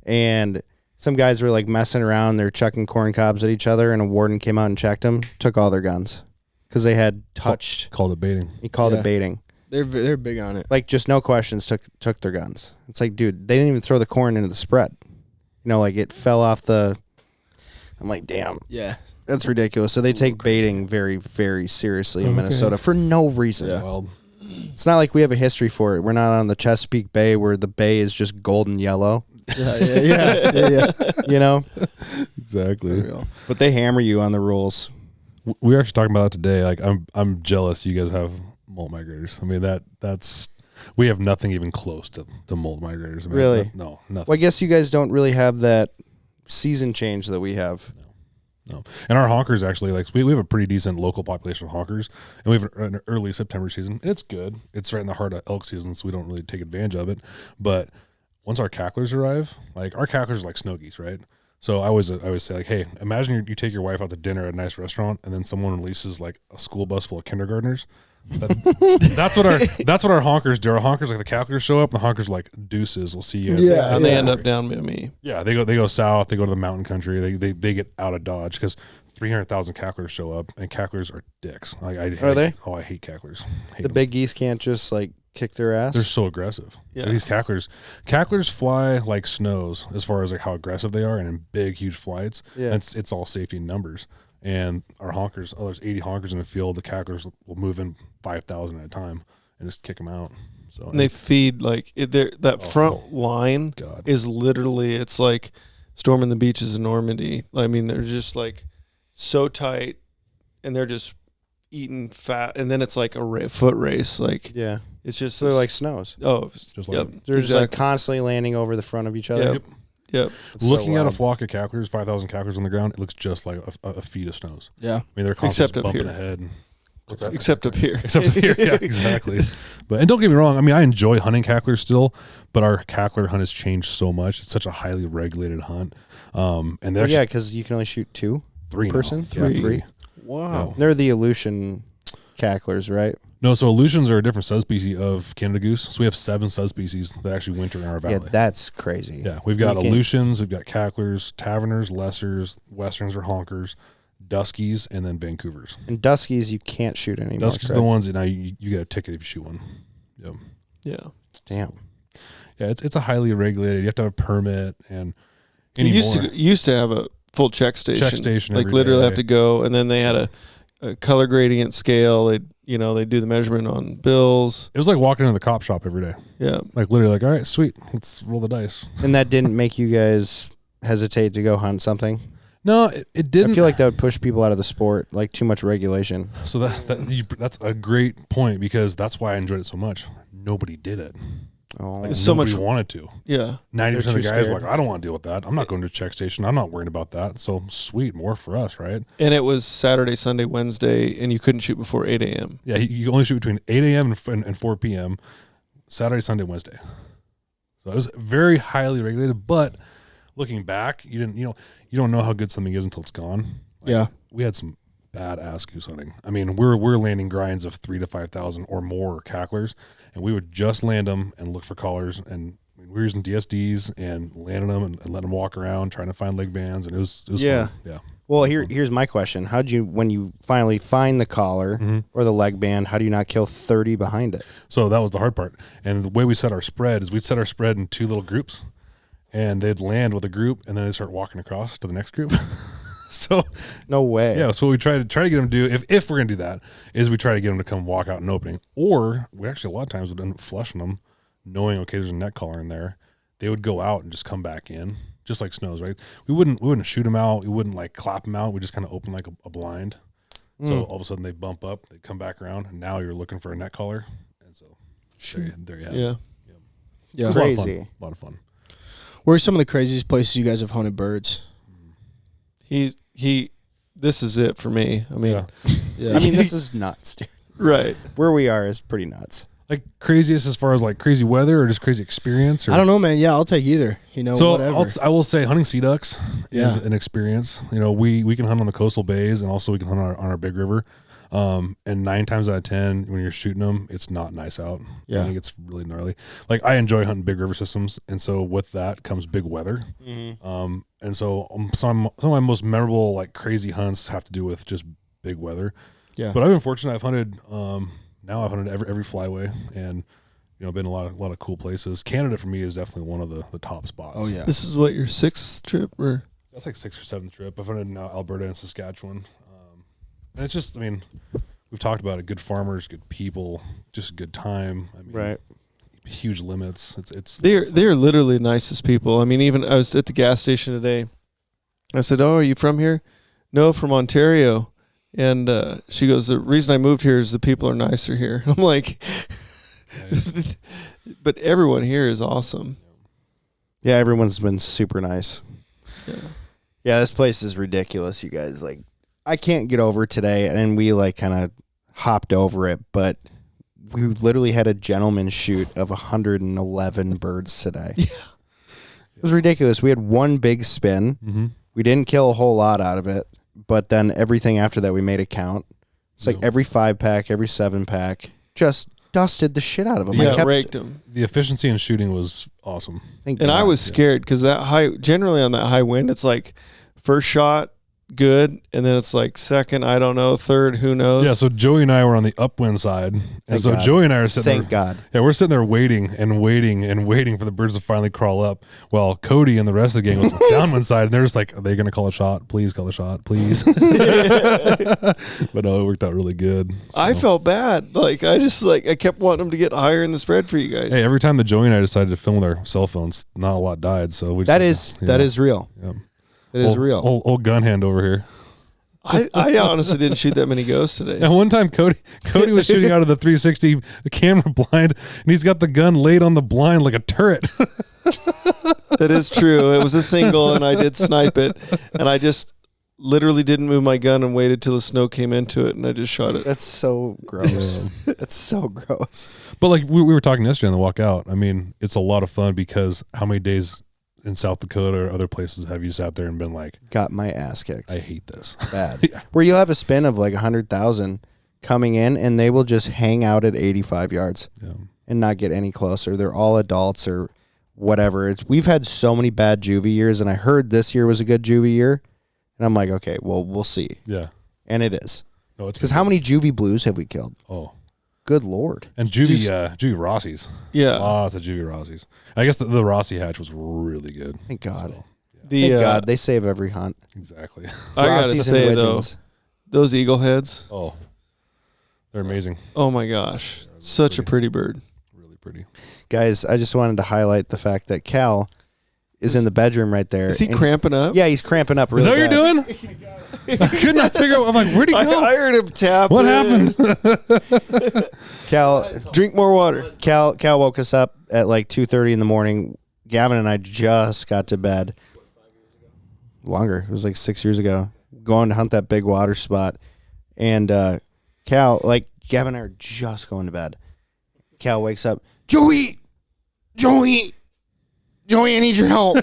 And some guys were like messing around. They're chucking corn cobs at each other, and a warden came out and checked them, took all their guns because they had touched. Called it baiting. He called Yeah. it baiting. They're big on it. Like just no questions, took their guns. It's like, dude, they didn't even throw the corn into the spread. Like it fell off the. I'm like, damn, Yeah. that's ridiculous. So they take baiting very, very seriously in Minnesota for no reason. Yeah. Wild. It's not like we have a history for it. We're not on the Chesapeake Bay where the bay is just golden yellow. Yeah. Exactly. But they hammer you on the rules. We were actually talking about that today. Like I'm jealous you guys have molt migrators. I mean that's we have nothing even close to molt migrators. I mean, Really? no, nothing. Well, I guess you guys don't really have that season change that we have. No. And our honkers actually, like we have a pretty decent local population of honkers, and we have an early September season, and it's good. It's right in the heart of elk season, so we don't really take advantage of it. But once our cacklers arrive, like our cacklers are like snow geese, right? So I always say like, hey, imagine you take your wife out to dinner at a nice restaurant, and then someone releases like a school bus full of kindergartners. That's what our honkers do. Our honkers, like the cacklers show up, the honkers like deuces. We'll see you guys. Yeah. And they end up down by me. Yeah, they go south. They go to the mountain country. They get out of Dodge because 300,000 cacklers show up, and cacklers are dicks. Like Are they? Oh, I hate cacklers. Hate The 'em. big geese can't just like kick their ass. They're so aggressive. Yeah. Like, these cacklers fly like snows as far as like how aggressive they are, and in big, huge flights. Yeah. And it's all safety in numbers. And our honkers, there's 80 honkers in the field. The cacklers will move in 5,000 at a time and just kick them out. So And they feed like that front line God. is literally, it's like storming the beaches in Normandy. I mean, they're just like so tight, and they're just eating fat, and then it's like a foot race. Like yeah. it's just So they're like snows. Just like yep, They're just like exactly. constantly landing over the front of each other. Yep. Yep. It's so looking at a wild. flock of cacklers, 5,000 cacklers on the ground, it looks just like a feed of snows. Yeah. I mean, they're Except constantly up bumping here. ahead. And, what's that? Except up here. Except up here, yeah, exactly. And don't get me wrong. I mean, I enjoy hunting cacklers still, but our cackler hunt has changed so much. It's such a highly regulated hunt. And they're Well, actually yeah, because you can only shoot two three now. person. Yeah, Three. Wow. They're the Aleutian cacklers, right? No, so Aleutians are a different subspecies of Canada goose. So we have 7 subspecies that actually winter in our valley. Yeah, that's crazy. Yeah, we've got You can't- Aleutians, we've got cacklers, taverners, lessers, westerns or honkers, duskies, and then Vancouvers. And Duskies, you can't shoot anymore. Duskies are the ones that now you get a ticket if you shoot one. Yep. Yeah. Damn. Yeah, it's a highly regulated. You have to have a permit and You anymore. used to have a full check station. Check station Like every literally day. have to go, and then they had a color gradient scale. They do the measurement on bills. It was like walking into the cop shop every day. Yeah. Like literally, like, all right, sweet, let's roll the dice. And that didn't make you guys hesitate to go hunt something? No, it didn't. I feel like that would push people out of the sport, like too much regulation. So that's a great point because that's why I enjoyed it so much. Nobody did it. Oh, Like, It's so nobody much- wanted to. Yeah. 90% of the too guys were scared. like, I don't want to deal with that. I'm not going to a check station. I'm not worried about that. So sweet, more for us, right? And it was Saturday, Sunday, Wednesday, and you couldn't shoot before 8 a.m. Yeah, you only shoot between 8 a.m. and 4 p.m. Saturday, Sunday, Wednesday. So it was very highly regulated. But looking back, you don't know how good something is until it's gone. Like, Yeah. we had some badass goose hunting. I mean, we're landing grinds of 3,000 to 5,000 or more cacklers, and we would just land them and look for collars. And we were using DSDs and landing them and letting them walk around, trying to find leg bands, and it was Yeah. fun. Yeah. Well, here's my question: when you finally find the collar or the leg band, how do you not kill 30 behind it? So that was the hard part. And the way we set our spread is we'd set our spread in 2 little groups, and they'd land with a group, and then they'd start walking across to the next group. So No way. yeah, so what we try to get them to do, if we're gonna do that, is we try to get them to come walk out an opening, or we actually a lot of times would end up flushing them, knowing okay, there's a neck collar in there. They would go out and just come back in, just like snows, right? We wouldn't shoot them out, we wouldn't like clap them out. We just kind of open like a blind. So all of a sudden they bump up, they come back around, and now you're looking for a neck collar, and so there you have it. Yeah. Yeah. It was a lot of fun. Crazy. A lot of fun. Where are some of the craziest places you guys have hunted birds? This is it for me. I mean, Yeah. Yeah. I mean, this is nuts, dude. right. Where we are is pretty nuts. Like craziest as far as like crazy weather or just crazy experience? Or? I don't know, man. Yeah, I'll take either. So whatever. I will say hunting sea ducks is Yeah. an experience. We can hunt on the coastal bays, and also we can hunt on our big river. And 9 times out of 10, when you're shooting them, it's not nice out. Yeah. I think it's really gnarly. Like I enjoy hunting big river systems, and so with that comes big weather. And so some of my most memorable like crazy hunts have to do with just big weather. Yeah. But I've been fortunate. I've hunted. Now I've hunted every flyway, and been a lot of cool places. Canada for me is definitely one of the top spots. Oh yeah. This is what, your 6th trip or? That's like 6th or 7th trip. I've hunted now Alberta and Saskatchewan. And it's just, we've talked about it. Good farmers, good people, just a good time. Huge limits. It's They're literally the nicest people. I mean, even I was at the gas station today. I said, "Oh, are you from here?" "No, from Ontario." And she goes, "The reason I moved here is the people are nicer here." I'm like, but everyone here is awesome. Yeah, everyone's been super nice. Yeah. Yeah, this place is ridiculous, you guys. Like, I can't get over today, and we like kind of hopped over it, but we literally had a gentleman's shoot of 111 birds today. Yeah. It was ridiculous. We had one big spin. Mm-hmm. We didn't kill a whole lot out of it, but then everything after that we made it count. It's like every 5-pack, every 7-pack, just dusted the shit out of them. Yeah, raked them. The efficiency in shooting was awesome. And I was scared because generally on that high wind, it's like first shot, good, and then it's like second, I don't know, third, who knows. Yeah, so Joey and I were on the upwind side, and Thank so God. Joey and I are sitting Thank there. God. Yeah, we're sitting there waiting and waiting and waiting for the birds to finally crawl up. While Kody and the rest of the gang was downwind side, and they're just like, "Are they going to call a shot? Please call a shot, please." But no, it worked out really good. I felt bad. Like I kept wanting them to get higher in the spread for you guys. Hey, every time that Joey and I decided to film with our cell phones, not a lot died. So we just, that is real. Yeah. That is real. Old gun hand over here. I honestly didn't shoot that many ghosts today. And one time Kody was shooting out of the 360 camera blind, and he's got the gun laid on the blind like a turret. That is true. It was a single, and I did snipe it, and I just literally didn't move my gun and waited till the snow came into it, and I just shot it. That's so gross. That's so gross. But like we were talking yesterday on the walk out, it's a lot of fun because how many days in South Dakota or other places have you sat there and been like, Got my ass kicked. I hate this. Bad. Yeah. Where you'll have a spin of like 100,000 coming in, and they will just hang out at 85 yards Yeah. and not get any closer. They're all adults or whatever. We've had so many bad juvie years, and I heard this year was a good juvie year, and I'm like, okay, well, we'll see. Yeah. And it is. No, it's Because how many juvie blues have we killed? Oh. Good Lord. And juvie Rossies. Yeah. Lots of juvie Rossies. I guess the Rossi hatch was really good. Thank God. So, Thank God. They save every hunt. exactly. I gotta Rossies and say though, Widgeons. those eagle heads. Oh. They're amazing. Oh my gosh, such a pretty bird. Really pretty. Guys, I just wanted to highlight the fact that Cal is in the bedroom right there. Is he and cramping up? Yeah, he's cramping up really Is that what bad. you're doing? I could not figure out. I'm like, where'd he go? I heard him tap. What in. happened? Cal, Drink more water. Cal woke us up at like 2:30 in the morning. Gavin and I just got to bed. Longer. It was like 6 years ago. Going to hunt that big water spot. And Cal, like, Gavin and I are just going to bed. Cal wakes up. Joey, I need your help.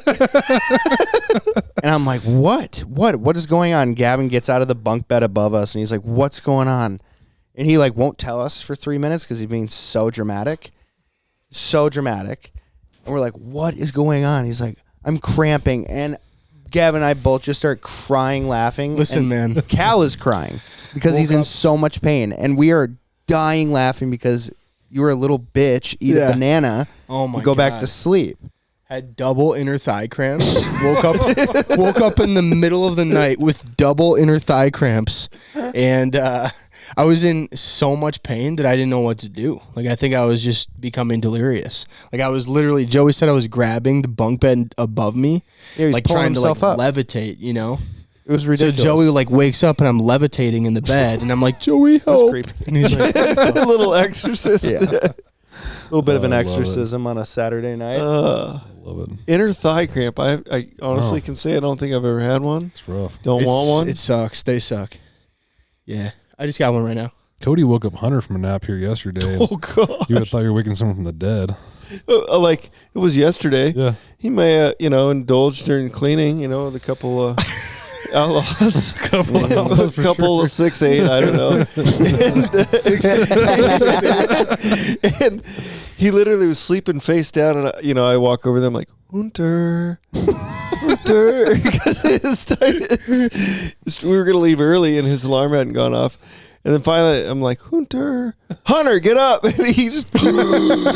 And I'm like, what? What is going on? Gavin gets out of the bunk bed above us, and he's like, what's going on? And he, like, won't tell us for 3 minutes because he's being so dramatic. So dramatic. And we're like, what is going on? He's like, I'm cramping. And Gavin and I both just start crying, laughing. Listen, and man. Cal is crying because he's in so much pain. And we are dying laughing because you were a little bitch, eat a banana, go back to sleep. Had double inner thigh cramps. woke up in the middle of the night with double inner thigh cramps. And I was in so much pain that I didn't know what to do. Like, I think I was just becoming delirious. Like, I was literally, Joey said I was grabbing the bunk bed above me. Yeah, he was like pulling trying to himself like up. levitate, you know? It was ridiculous. So Joey like wakes up and I'm levitating in the bed and I'm like, Joey, help. creepy. And he's like, A little exorcist. Yeah. A little bit of an I love it. exorcism on a Saturday night. Love it. Inner thigh cramp. I honestly No. can say I don't think I've ever had one. It's rough. Don't want one. It sucks. They suck. Yeah. I just got one right now. Cody woke up Hunter from a nap here yesterday. Oh God! You would have thought you were waking someone from the dead. Like it was yesterday. Yeah. He may, indulge during cleaning. With a couple of outlaws, a couple of 6'8". I don't know. And he literally was sleeping face down, and I walk over there. I'm like, Hunter, because we were gonna leave early, and his alarm hadn't gone off. And then finally, I'm like, Hunter, get up. And he just literally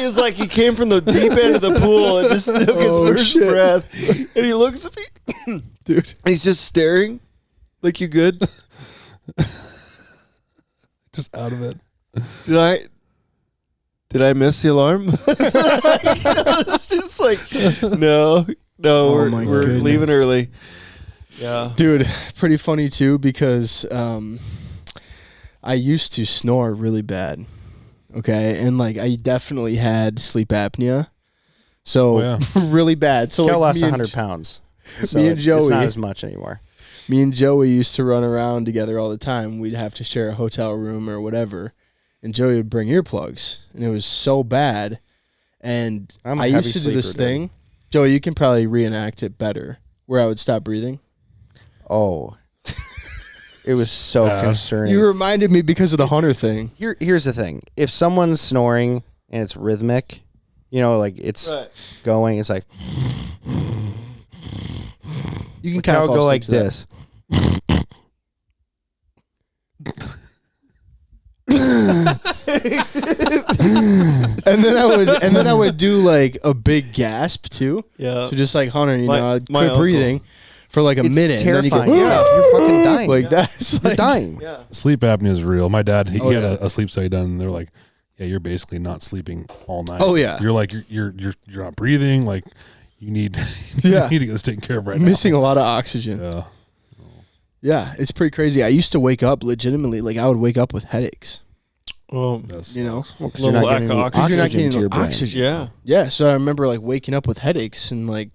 is like he came from the deep end of the pool and just took his first breath. And he looks at me, dude, and he's just staring like, you good? Just out of it. Did I miss the alarm? It's just like, no, we're goodness. leaving early. Yeah, Dude, pretty funny too because I used to snore really bad. Okay, and like I definitely had sleep apnea. So really bad. So Cal like lost 100 pounds. So me and it's Joey, not as much anymore. Me and Joey used to run around together all the time. We'd have to share a hotel room or whatever, and Joey would bring earplugs, and it was so bad. And I used to do this thing. Joey, you can probably reenact it better, where I would stop breathing. Oh, it was so concerning. You reminded me because of the Hunter thing. Here's the thing: if someone's snoring and it's rhythmic, like it's going, it's like You can kind of go like to that. this. and then I would do like a big gasp too. yeah. So just like Hunter, I'd my quit uncle. breathing for like a It's minute. terrifying. And then you go, You're fucking dying. like that. It's You're like, dying. Yeah. Sleep apnea is real. My dad, he had yeah. a sleep study done, and they're like, "Yeah, you're basically not sleeping all night. Oh, yeah. you're like you're not breathing. Like you need Yeah. you need to get this taken care of right missing now." a lot of oxygen. Yeah, Yeah, it's pretty crazy. I used to wake up legitimately, like I would wake up with headaches. Well, that's You know? Well, 'cause Little you're not lack getting of any oxygen. You're not oxygen getting to your brain. oxygen. yeah. Yeah, so I remember like waking up with headaches and like,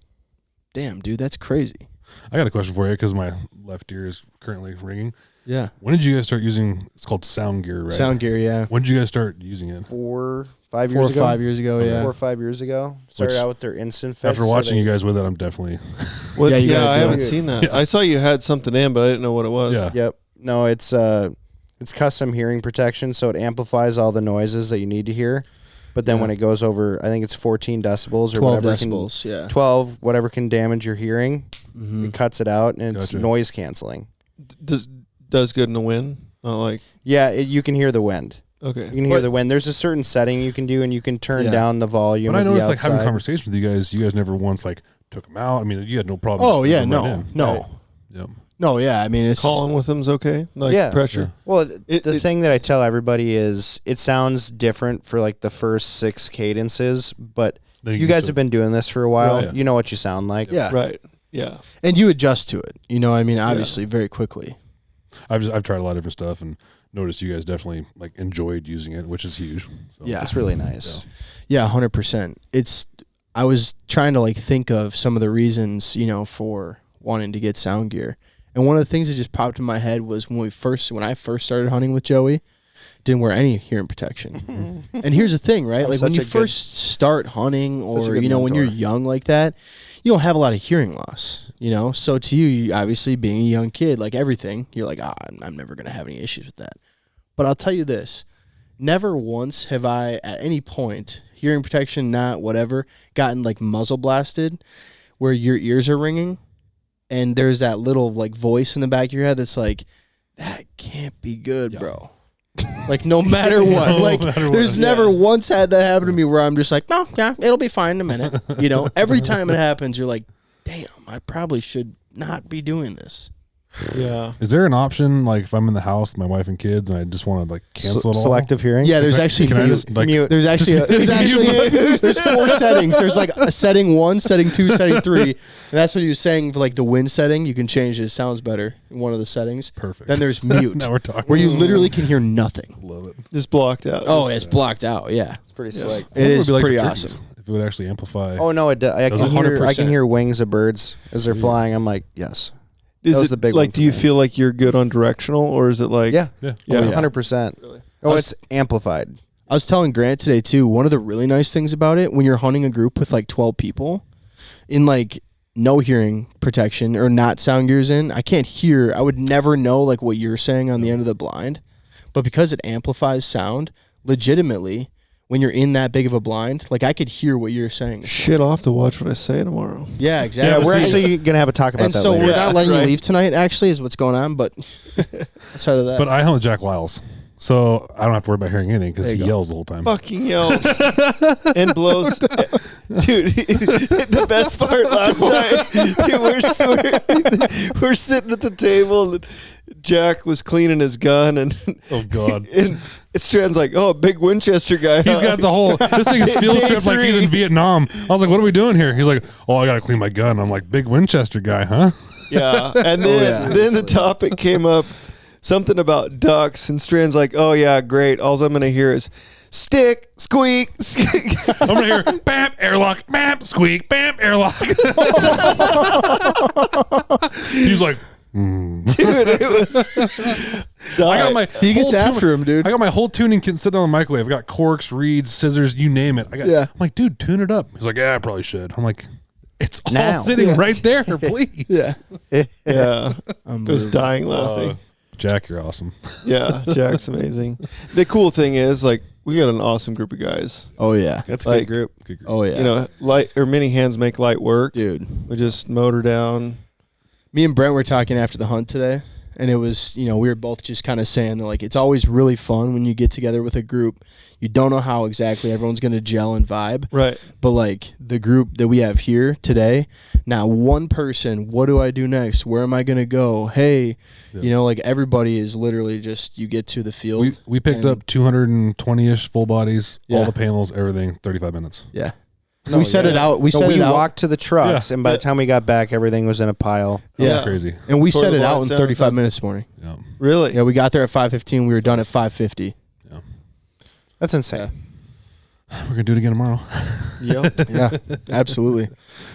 damn, dude, that's crazy. I got a question for you because my left ear is currently ringing. Yeah. When did you guys start using? It's called SoundGear, right? SoundGear, yeah. When did you guys start using it? 4, 5 4 years or ago. 5 years ago, yeah. 4 or 5 years ago. Started Which- out with their instant fits. After watching you guys with it, I'm definitely What, Yeah, yeah, you guys I do. haven't seen that. I saw you had something in, but I didn't know what it was. Yeah. Yep. No, it's custom hearing protection, so it amplifies all the noises that you need to hear. But then when it goes over, I think it's 14 decibels or 12 whatever. decibels, yeah. 12, whatever can damage your hearing, it cuts it out, and it's Gotcha. noise canceling. Does good in the wind? Not like Yeah, you can hear the wind. okay. You can hear the wind. There's a certain setting you can do, and you can turn down the volume. But I of the noticed like having outside. conversations with you guys. You guys never once like took them out. I mean, you had no problem. Oh, just yeah, putting them right no. in. No. Yep. No, yeah, I mean, it's... Calling with them's okay. Like Yeah. pressure. Well, the thing that I tell everybody is it sounds different for like the first 6 cadences, but Then you get guys to- have been doing this for a while. Right. You know what you sound like. Yeah. Right. Yeah. And you adjust to it. You know what I mean? Obviously, very quickly. I've tried a lot of different stuff and noticed you guys definitely like enjoyed using it, which is huge. So. Yeah. It's really nice. Yeah, 100%. I was trying to like think of some of the reasons, you know, for wanting to get SoundGear. And one of the things that just popped in my head was when I first started hunting with Joey, didn't wear any hearing protection. And here's the thing, right? Like when you first start hunting, or you know, when you're young like that, you don't have a lot of hearing loss, you know? So to you obviously being a young kid, like everything, you're like, I'm never going to have any issues with that. But I'll tell you this, never once have I at any point, hearing protection, not whatever, gotten like muzzle blasted where your ears are ringing and there's that little like voice in the back of your head that's like, that can't be good, bro. Like no matter what, there's never once had that happen to me where I'm just like, no, yeah, it'll be fine in a minute. You know, every time it happens, you're like, damn, I probably should not be doing this. Yeah. Is there an option, like if I'm in the house with my wife and kids and I just want to like cancel it all? Selective hearing? Yeah, there's actually mute. There's 4 settings. There's like a setting 1, setting 2, setting 3. And that's what he was saying for like the wind setting. You can change it. It sounds better in one of the settings. Perfect. Then there's mute. Now we're talking. Where you literally can hear nothing. Love it. Just blocked out. Oh, it's blocked out. Yeah. It's pretty slick. It is like pretty for awesome. turkeys, if it would actually amplify. Oh, no, it does. I can hear wings of birds as they're flying. I'm like, yes. Is was it the big like, one do for you me. feel like you're good on directional, or is it like, Yeah. Yeah. Yeah. 100%. Really? Oh, it's amplified. I was telling Grant today too, one of the really nice things about it, when you're hunting a group with like 12 people in like no hearing protection or not sound gears in, I can't hear. I would never know like what you're saying on the end of the blind, but because it amplifies sound legitimately when you're in that big of a blind, like I could hear what you're saying. Shit, I'll have to watch what I say tomorrow. Yeah, exactly. Yeah, we're actually going to have a talk about and that so later. we're not letting you leave tonight, actually, is what's going on, but outside of that. But I hunt with Jack Lyles, so I don't have to worry about hearing anything because he yells the whole time. Fucking yells and blows. Dude, the best part last night, dude, we're sitting at the table and Jack was cleaning his gun and Oh God. And Strand's like, oh, big Winchester guy. He's got the whole, this thing is field stripped like he's in Vietnam. I was like, what are we doing here? He's like, oh, I got to clean my gun. I'm like, big Winchester guy, huh? Yeah. And then the topic came up, something about ducks, and Strand's like, oh yeah, great. All I'm going to hear is stick, squeak, squeak. I'm going to hear bam, airlock, bam, squeak, bam, airlock. He's like, Dude, it was. I got my he gets whole after him, dude. I got my whole tuning kit sitting on the microwave. I got corks, reeds, scissors, you name it. I'm like, dude, tune it up. He's like, yeah, I probably should. I'm like, it's all sitting right there, please. Yeah. I was dying laughing. Jack, you're awesome. Yeah, Jack's amazing. The cool thing is, like, we got an awesome group of guys. Oh yeah, That's a Like, good group. oh yeah. You know, light or many hands make light work. dude. We just motor down. Me and Brent were talking after the hunt today, and it was, you know, we were both just kind of saying that, like, it's always really fun when you get together with a group. You don't know how exactly everyone's going to gel and vibe. Right. But, like, the group that we have here today, now one person, what do I do next? Where am I going to go? Hey, you know, like, everybody is literally just, you get to the field. We picked up 220-ish full bodies, all Yeah. the panels, everything, 35 minutes. Yeah. We set it out. We walked to the trucks, and by the time we got back, everything was in a pile. That Yeah. was crazy. And we Tore set the it out in lights down. 35 minutes this morning. Yeah. Really? Yeah, we got there at 5:15. We were done at 5:50. That's insane. We're going to do it again tomorrow. Yep. Yeah, absolutely.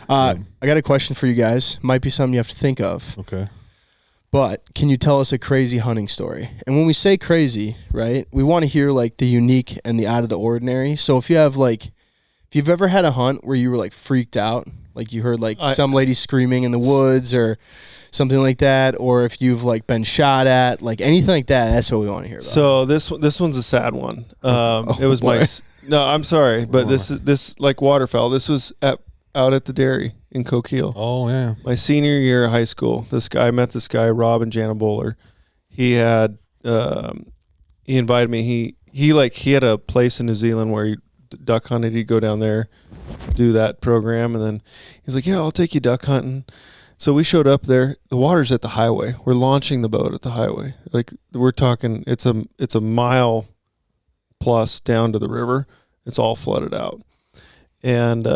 I got a question for you guys. Might be something you have to think of. Okay. But can you tell us a crazy hunting story? And when we say crazy, right, we want to hear like the unique and the out of the ordinary. So if you have like, if you've ever had a hunt where you were like freaked out, like you heard like some lady screaming in the woods or something like that, or if you've like been shot at, like anything like that, that's what we want to hear about. So this one's a sad one. It was my no, I'm sorry, but this like waterfowl. This was out at the dairy in Coquille. Oh, yeah. My senior year of high school. I met this guy, Rob and Jana Bowler. He had he invited me. He had a place in New Zealand where he duck hunted. He'd go down there, do that program, and then he's like, yeah, I'll take you duck hunting. So we showed up there. The water's at the highway. We're launching the boat at the highway. Like, we're talking, it's a mile plus down to the river. It's all flooded out. And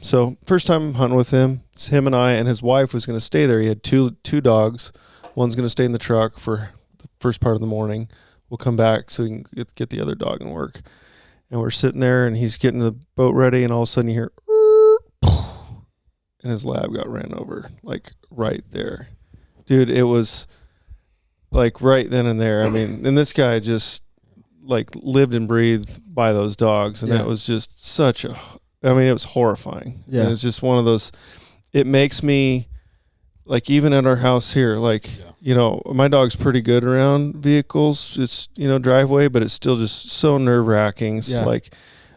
so first time hunting with him, it's him and I, and his wife was going to stay there. He had two dogs. One's going to stay in the truck for the first part of the morning. We'll come back so we can get the other dog and work. And we're sitting there, and he's getting the boat ready, and all of a sudden you hear, and his lab got ran over, like right there. Dude, it was like right then and there. I mean, and this guy just like lived and breathed by those dogs, and that was just it was horrifying. Yeah. And it's just one of those, it makes me, like, even at our house here, like, my dog's pretty good around vehicles. It's, driveway, but it's still just so nerve wracking. Yeah. Like,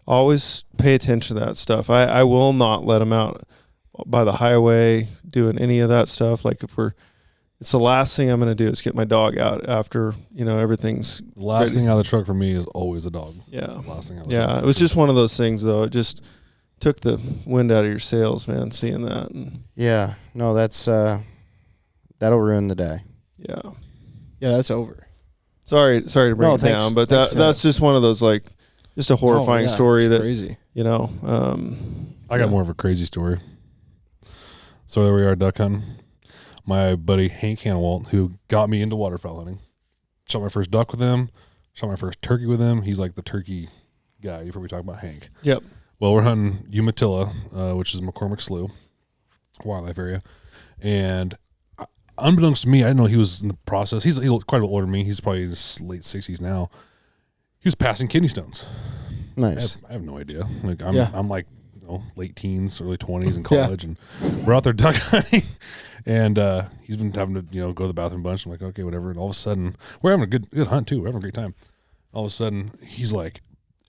always pay attention to that stuff. I will not let him out by the highway doing any of that stuff. Like, it's the last thing I'm going to do is get my dog out after, everything's The last thing out of the truck for me is always a dog. Yeah. The last thing out of the truck. Yeah. It was just one of those things, though. It just took the wind out of your sails, man, seeing that. And Yeah. No, that's that'll ruin the day. yeah. Yeah, that's over. Sorry to bring No, it thanks- down, but thanks, that's just one of those, like, just a horrifying Oh, yeah, story it's that, crazy. I got more of a crazy story. So there we are, duck hunting. My buddy Hank Hanwalt, who got me into waterfowl hunting, shot my first duck with him, shot my first turkey with him. He's like the turkey guy. You've heard me talk about Hank. Yep. Well, we're hunting Umatilla, which is McCormick Slough wildlife area, and unbeknownst to me, I didn't know he was in the process. He's quite a bit older than me. He's probably in his late 60s now. He was passing kidney stones. Nice. I have no idea. Like I'm like late teens, early 20s in college, and we're out there duck hunting, and he's been having to go to the bathroom a bunch. I'm like, okay, whatever. And all of a sudden, we're having a good hunt too. We're having a great time. All of a sudden, he's like,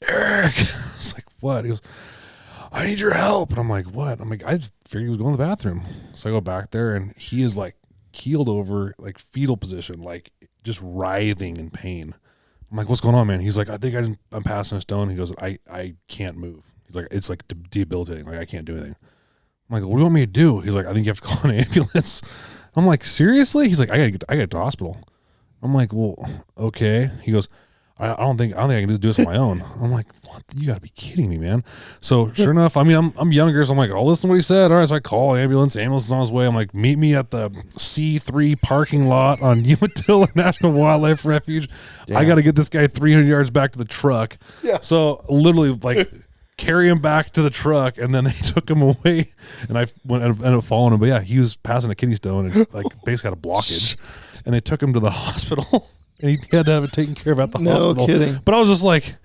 Eric. I was like, what? He goes, I need your help. And I'm like, what? I'm like, I just figured he was going to the bathroom. So I go back there, and he is like keeled over, like fetal position, like just writhing in pain. I'm like, what's going on, man? He's like, I think I'm passing a stone. He goes, I can't move. He's like, it's like debilitating. Like, I can't do anything. I'm like, what do you want me to do? He's like, I think you have to call an ambulance. I'm like, seriously? He's like, I gotta get to the hospital. I'm like, well, okay. He goes, I don't think I can just do this on my own. I'm like, what? You gotta be kidding me, man. So sure enough, I mean, I'm younger, so I'm like, I'll listen to what he said. All right, so I call ambulance. Ambulance is on his way. I'm like, meet me at the C3 parking lot on Umatilla National Wildlife Refuge. Damn. I got to get this guy 300 yards back to the truck. Yeah. So literally, like, carry him back to the truck, and then they took him away, and I ended up following him. But yeah, he was passing a kidney stone and like basically had a blockage, and they took him to the hospital. And he had to have it taken care of at the hospital. No kidding. But I was just like,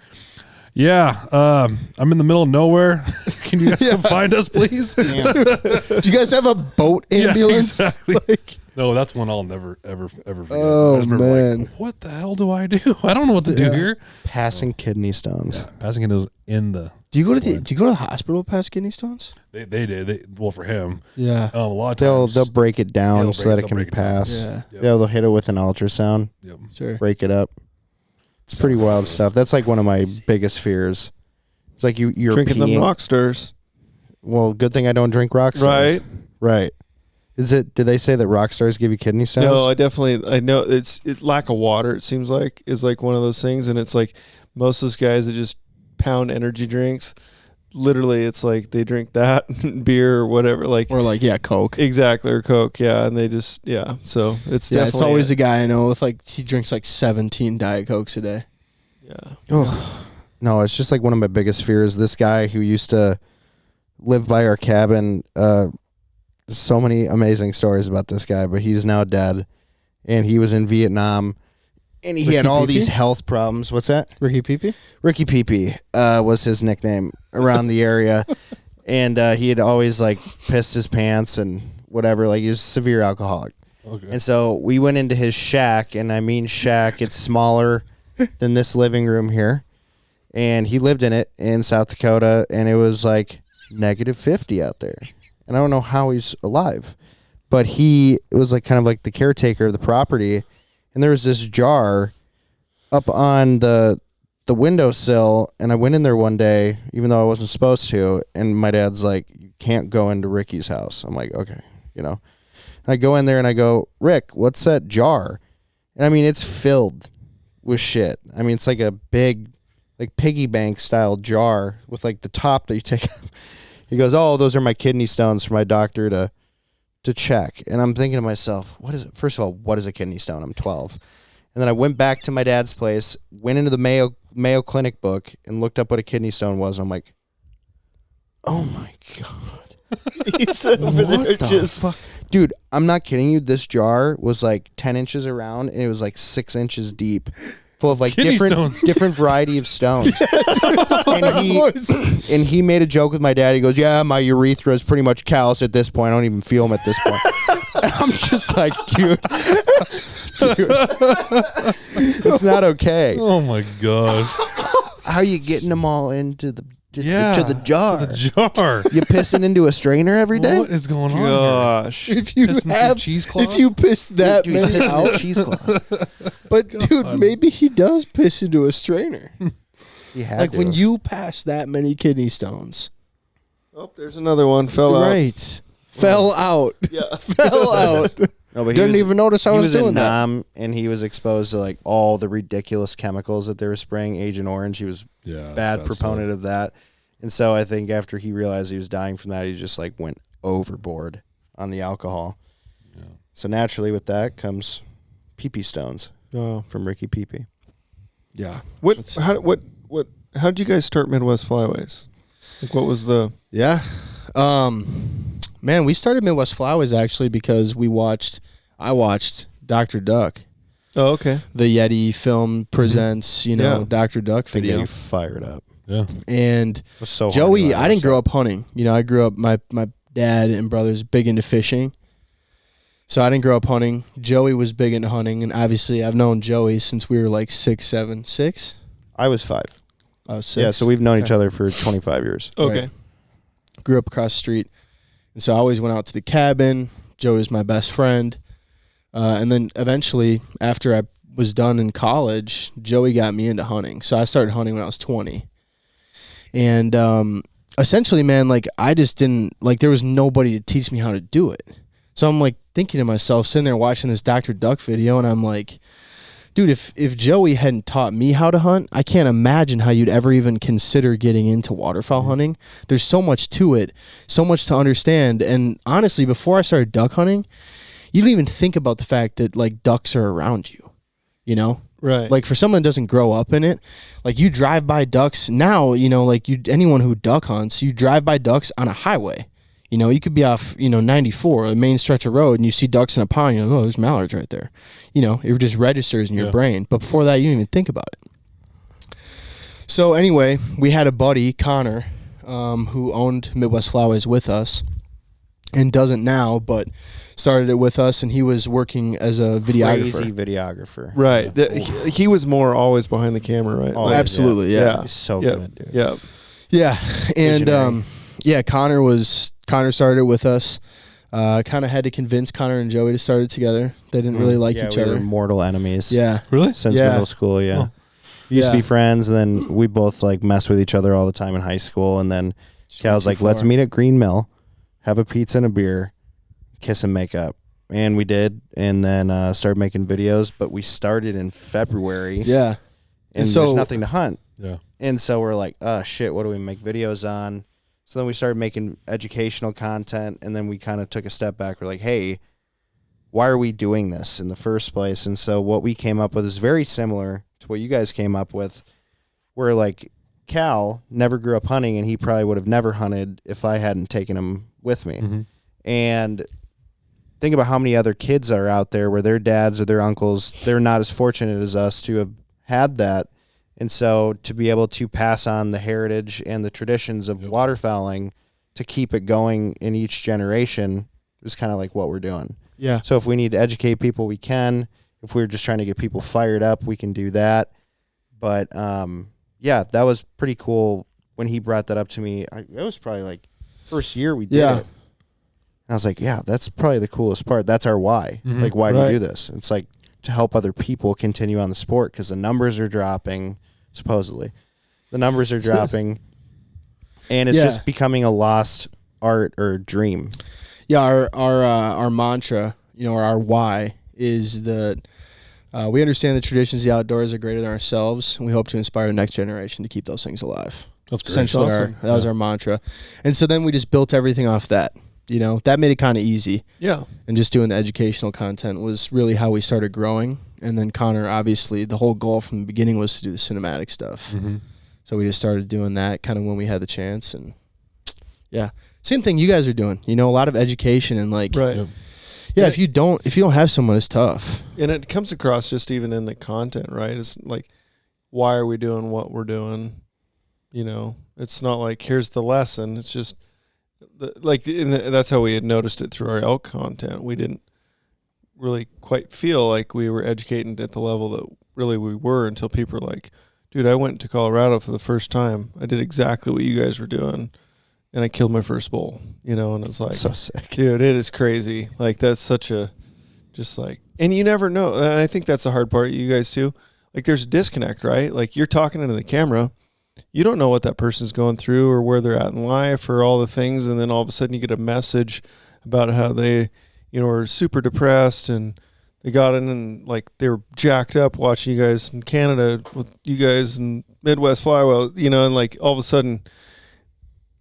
yeah, I'm in the middle of nowhere. Can you guys come find us, please? Do you guys have a boat ambulance? Yeah, exactly. Like, No, that's one I'll never, ever forget. Oh, I just remember, man. like, what the hell do I do? I don't know what to do here. Passing kidney stones. Passing it in the. do you go to the hospital past kidney stones? They did. Well, for him, Yeah. a lot of They'll times break it down they'll so that it they'll can break it down. pass. Yeah. Yep. They'll hit it with an ultrasound, Yep. Sure. break it up. It's pretty wild stuff. That's like one of my biggest fears. It's like you're Drinking them peeing. rock stars. Well, good thing I don't drink rock stars. Right. Did they say that rock stars give you kidney stones? No, I know it's lack of water. It seems like is like one of those things, and it's like most of those guys that just pound energy drinks. Literally, it's like they drink that beer or whatever, like Or like, yeah, Coke. exactly, or Coke, yeah, and they just So it's Yeah, definitely it's always a guy I know with like he drinks like 17 Diet Cokes a day. yeah. Oh, no, it's just like one of my biggest fears. This guy who used to live by our cabin, so many amazing stories about this guy, but he's now dead. And he was in Vietnam, and he had Ricky all Pee-Pee? these health problems. What's that? Ricky Pee-Pee? Ricky Pee-Pee was his nickname around the area. And he had always like pissed his pants and whatever. Like he was a severe alcoholic. Okay. And so we went into his shack, and I mean shack, it's smaller than this living room here. And he lived in it in South Dakota, and it was like -50 out there. And I don't know how he's alive. But it was like kind of like the caretaker of the property. And there was this jar up on the windowsill, and I went in there one day, even though I wasn't supposed to, and my dad's like, you can't go into Ricky's house. I'm like, okay, And I go in there and I go, Rick, what's that jar? And I mean, it's filled with shit. I mean, it's like a big, like piggy bank style jar with like the top that you take off. He goes, "Oh, those are my kidney stones for my doctor to check." And I'm thinking to myself, what is it? First of all, what is a kidney stone? I'm 12. And then I went back to my dad's place, went into the Mayo Clinic book, and looked up what a kidney stone was. I'm like, oh my God. He's over there What the just. fuck? Dude, I'm not kidding you. This jar was like 10 inches around, and it was like 6 inches deep, full of like Kidney stones. different variety of stones. And he made a joke with my dad. He goes, "Yeah, my urethra is pretty much callous at this point. I don't even feel them at this point." And I'm just like, dude, it's not okay. Oh my gosh. How are you getting them all into the to the jar? To the jar. You pissing into a strainer every day? What is going on? Gosh. If you Pissing through have, cheesecloth? if you piss that Dude, he's many pissing into out, cheesecloth. but dude, maybe he does piss into a strainer. He had Like to when have. you pass that many kidney stones, Oh, there's another one. Fell out. right? Fell out. Yeah. Fell out. No, but he Didn't was- even notice I he was was in doing that. Nam, and he was exposed to like all the ridiculous chemicals that they were spraying. Agent Orange, he was Yeah. bad proponent of that, and so I think after he realized he was dying from that, he just like went overboard on the alcohol. Yeah. So naturally, with that comes pee-pee stones Oh. from Ricky Pee-pee. Yeah. How'd you guys start Midwest Flyways? Like, what was the? Yeah. Man, we started Midwest Flyways actually because I watched Dr. Duck, Oh, okay. the Yeti film presents, Yeah. Dr. Duck I think video. you fired up. Yeah. And It was so hard Joey, to I didn't grow up hunting. I grew up, my dad and brothers big into fishing. So I didn't grow up hunting. Joey was big into hunting. And obviously I've known Joey since we were like 6, 7, 6. I was 5. I was 6. Yeah, so we've known each Okay. other for 25 years. Okay. Right. Grew up across the street. And so I always went out to the cabin. Joey was my best friend. And then eventually, after I was done in college, Joey got me into hunting. So I started hunting when I was 20. And essentially, man, like I just didn't, like there was nobody to teach me how to do it. So I'm like thinking to myself, sitting there watching this Dr. Duck video, and I'm like, dude, if Joey hadn't taught me how to hunt, I can't imagine how you'd ever even consider getting into waterfowl hunting. There's so much to it, so much to understand. And honestly, before I started duck hunting, you don't even think about the fact that like ducks are around you, Right. Like for someone that doesn't grow up in it, like you drive by ducks now, like anyone who duck hunts, you drive by ducks on a highway. You could be off, 94, a main stretch of road, and you see ducks in a pond. You're like, oh, there's mallards right there. It just registers in your brain. But before that, you didn't even think about it. So anyway, we had a buddy, Connor, who owned Midwest Flyways with us and doesn't now, but started it with us, and he was working as a videographer. Crazy videographer. Right. He was more always behind the camera, right? Always, Absolutely, yeah. He's so Yep. good, dude. Yeah. Yeah, and Visionary. Connor started it with us. Kind of had to convince Connor and Joey to start it together. They didn't really like Yeah, each we other. were mortal enemies. Yeah, Really? Since Yeah. middle school, yeah. Oh. We used to Yeah. be friends, and then we both like messed with each other all the time in high school. And then Cal's like, "Let's meet at Green Mill, have a pizza and a beer, kiss and make up." And we did, and then started making videos. But we started in February, yeah. and so- there's nothing to hunt. Yeah. And so we're like, "Oh shit, what do we make videos on?" So then we started making educational content, and then we kind of took a step back. We're like, "Hey, why are we doing this in the first place?" And so what we came up with is very similar to what you guys came up with, where like Cal never grew up hunting, and he probably would have never hunted if I hadn't taken him with me. Mm-hmm. And think about how many other kids are out there where their dads or their uncles, they're not as fortunate as us to have had that. And so to be able to pass on the heritage and the traditions of waterfowling to keep it going in each generation is kind of like what we're doing. Yeah. So if we need to educate people, we can. If we're just trying to get people fired up, we can do that. But yeah, that was pretty cool when he brought that up to me. It was probably like first year we did Yeah. it. And I was like, yeah, that's probably the coolest part. That's our why. Mhm. Like, why do Right. we do this? It's like to help other people continue on the sport because the numbers are dropping, supposedly. The numbers are dropping, and it's Yeah. just becoming a lost art or dream. Yeah, our mantra, or our why is that we understand the traditions of the outdoors are greater than ourselves, and we hope to inspire the next generation to keep those things alive. That's great. Essentially, Awesome. that was our mantra. And so then we just built everything off that. That made it kind of easy. Yeah. And just doing the educational content was really how we started growing. And then Connor, obviously, the whole goal from the beginning was to do the cinematic stuff. Mm-hmm. So we just started doing that kind of when we had the chance. And yeah, same thing you guys are doing. A lot of education and like, Right. Yep. yeah. If you don't have someone, it's tough. And it comes across just even in the content, right? It's like, why are we doing what we're doing? It's not like, here's the lesson. It's just that's how we had noticed it through our elk content. We didn't really quite feel like we were educating at the level that really we were until people were like, dude, I went to Colorado for the first time. I did exactly what you guys were doing, and I killed my first bull, and it's like, So sick. dude, it is crazy. Like, that's such a, just like, and you never know. And I think that's the hard part, you guys too. Like, there's a disconnect, right? Like, you're talking into the camera. You don't know what that person's going through or where they're at in life or all the things. And then all of a sudden you get a message about how they, are super depressed and they got in and like they were jacked up watching you guys in Canada with you guys in Midwest Flyway, and like all of a sudden,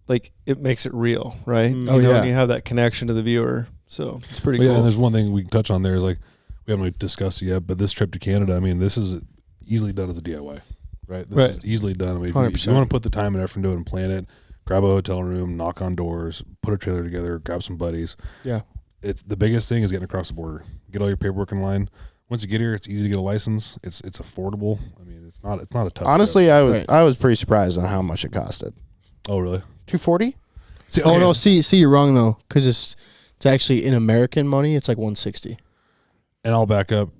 like it makes it real, right? Oh, yeah. And you have that connection to the viewer. So it's pretty Yeah, cool. and there's one thing we can touch on there is like, we haven't really discussed it yet, but this trip to Canada, I mean, this is easily done as a DIY. Right, this is easily done. I mean, if you want to put the time and effort into it and plan it, grab a hotel room, knock on doors, put a trailer together, grab some buddies. Yeah, it's the biggest thing is getting across the border. Get all your paperwork in line. Once you get here, it's easy to get a license. It's affordable. I mean, it's not a tough. Honestly, trip. I was pretty surprised on how much it costed. Oh, really? $240? No, see, you're wrong though, because it's actually in American money. It's like $160. And I'll back up.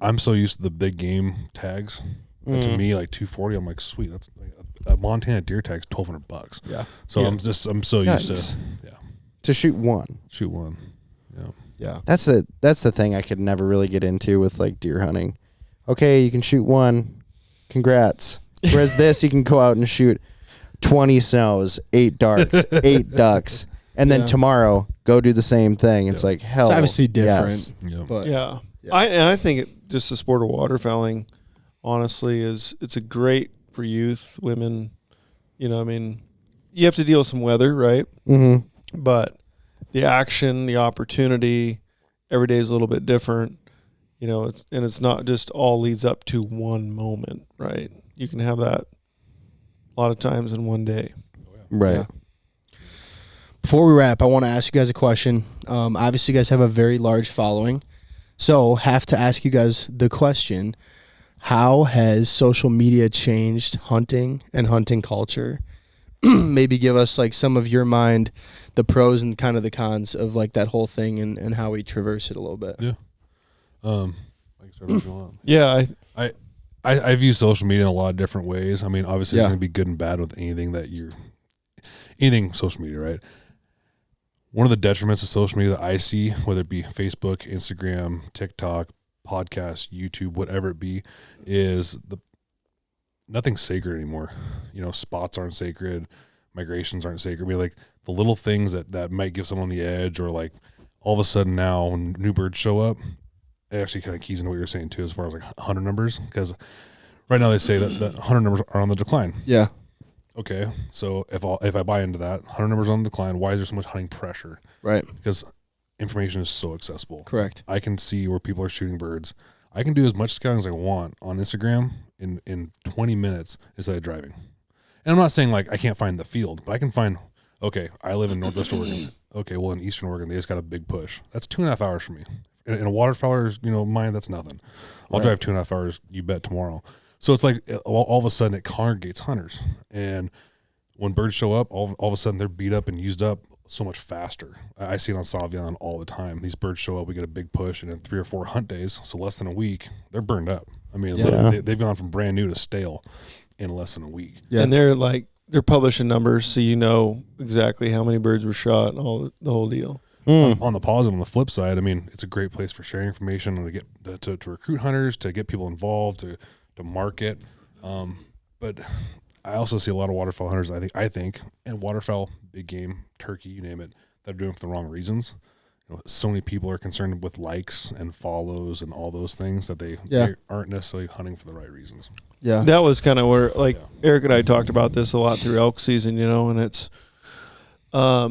I'm so used to the big game tags. But to me, like $240, I'm like, sweet. That's like a Montana deer tag's $1,200. Yeah. So Yeah. I'm so used to To shoot one. shoot one. Yeah. Yeah. That's the thing I could never really get into with like deer hunting. Okay, you can shoot one. Congrats. Whereas this, you can go out and shoot 20 snows, 8 darks, 8 ducks, and then Yeah. tomorrow go do the same thing. It's like hell. It's obviously different, yes. Yeah. but Yeah. Yeah. I think just the sport of waterfowling, honestly, it's a great for youth, women. I mean, you have to deal with some weather, right? Mm-hmm. But the action, the opportunity, every day is a little bit different. It's not just all leads up to one moment, right? You can have that a lot of times in one day. Right. Yeah. Before we wrap, I want to ask you guys a question. Obviously, you guys have a very large following, so have to ask you guys the question: how has social media changed hunting and hunting culture? Maybe give us like some of your mind, the pros and kind of the cons of like that whole thing and how we traverse it a little bit. Yeah. I can start if you want. Yeah, I view social media in a lot of different ways. I mean, obviously, Yeah. it's going to be good and bad with anything social media, right? One of the detriments of social media that I see, whether it be Facebook, Instagram, TikTok, podcast, YouTube, whatever it be, is nothing's sacred anymore. Spots aren't sacred, migrations aren't sacred. I mean, like the little things that might give someone the edge, or like all of a sudden now when new birds show up, it actually kind of keys into what you're saying too, as far as like hunter numbers, because right now they say that hunter numbers are on the decline. Yeah. Okay, so if I buy into that, hunter numbers on the decline, why is there so much hunting pressure? Right. Because information is so accessible. Correct. I can see where people are shooting birds. I can do as much scouting as I want on Instagram in 20 minutes instead of driving. And I'm not saying like I can't find the field, but I can find, okay, I live in Northwest Oregon. Okay, well in Eastern Oregon, they just got a big push. That's 2.5 hours for me. In a waterfowler's, mind, that's nothing. I'll drive 2.5 hours, you bet, tomorrow. So it's like all of a sudden it congregates hunters. And when birds show up, all of a sudden they're beat up and used up so much faster. I see it on Savion all the time. These birds show up, we get a big push, and in 3 or 4 hunt days, so less than a week, they're burned up. I mean, literally, they've gone from brand new to stale in less than a week. Yeah. and they're publishing numbers, so you know exactly how many birds were shot and all the whole deal. On the positive, on the flip side, I mean, it's a great place for sharing information and to get to recruit hunters, to get people involved, to market. But I also see a lot of waterfowl hunters, I think, and waterfowl, big game, turkey, you name it, that are doing it for the wrong reasons. so many people are concerned with likes and follows and all those things that they aren't necessarily hunting for the right reasons. Yeah. That was kind of where, like, Eric and I talked about this a lot through elk season, and it's, I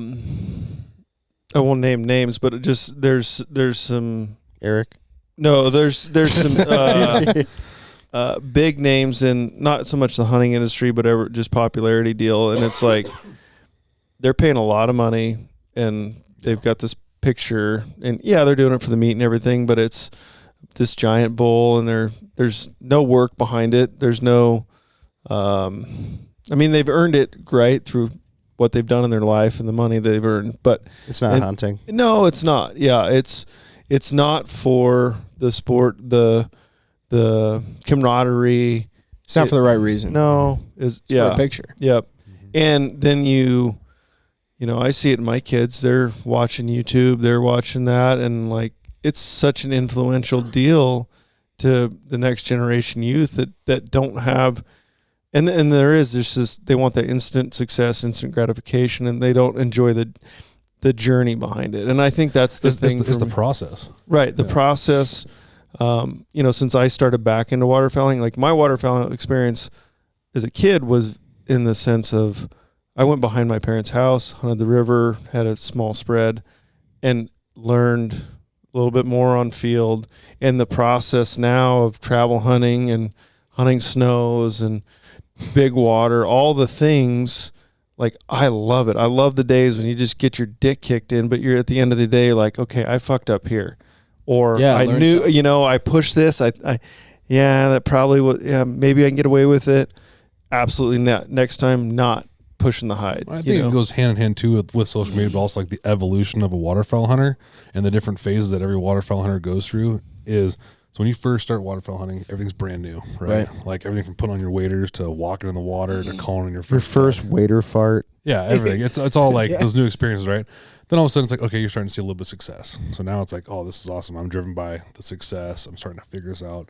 won't name names, but it just, there's some. Eric? No, there's some big names in not so much the hunting industry, but just popularity deal. And it's like, they're paying a lot of money and they've got this picture, and they're doing it for the meat and everything, but it's this giant bull, and there's no work behind it. There's no, they've earned it right through what they've done in their life and the money they've earned, but it's not hunting. No, it's not. Yeah, it's not for the sport, the camaraderie. It's not for the right reason. No, it's for a picture. Yep. And then I see it in my kids. They're watching YouTube. They're watching that. And, like, it's such an influential deal to the next generation youth that don't have – and there's this – they want that instant success, instant gratification, and they don't enjoy the journey behind it. And I think that's the thing. It's the process. Right, the process. Since I started back into waterfowling, like, my waterfowling experience as a kid was in the sense of – I went behind my parents' house, hunted the river, had a small spread, and learned a little bit more on field. And the process now of travel hunting and hunting snows and big water, all the things, like, I love it. I love the days when you just get your dick kicked in, but you're at the end of the day like, okay, I fucked up here. Or I knew, something. I pushed this. That probably was, maybe I can get away with it. Absolutely not. Next time, not pushing the hide. I think it goes hand in hand too with social media, but also, like, the evolution of a waterfowl hunter and the different phases that every waterfowl hunter goes through is, so when you first start waterfowl hunting, everything's brand new, right? Like, everything from putting on your waders to walking in the water to calling in your first wader fart. Yeah, everything. It's all like those new experiences, right? Then all of a sudden it's like, okay, you're starting to see a little bit of success. So now it's like, oh, this is awesome. I'm driven by the success. I'm starting to figure this out.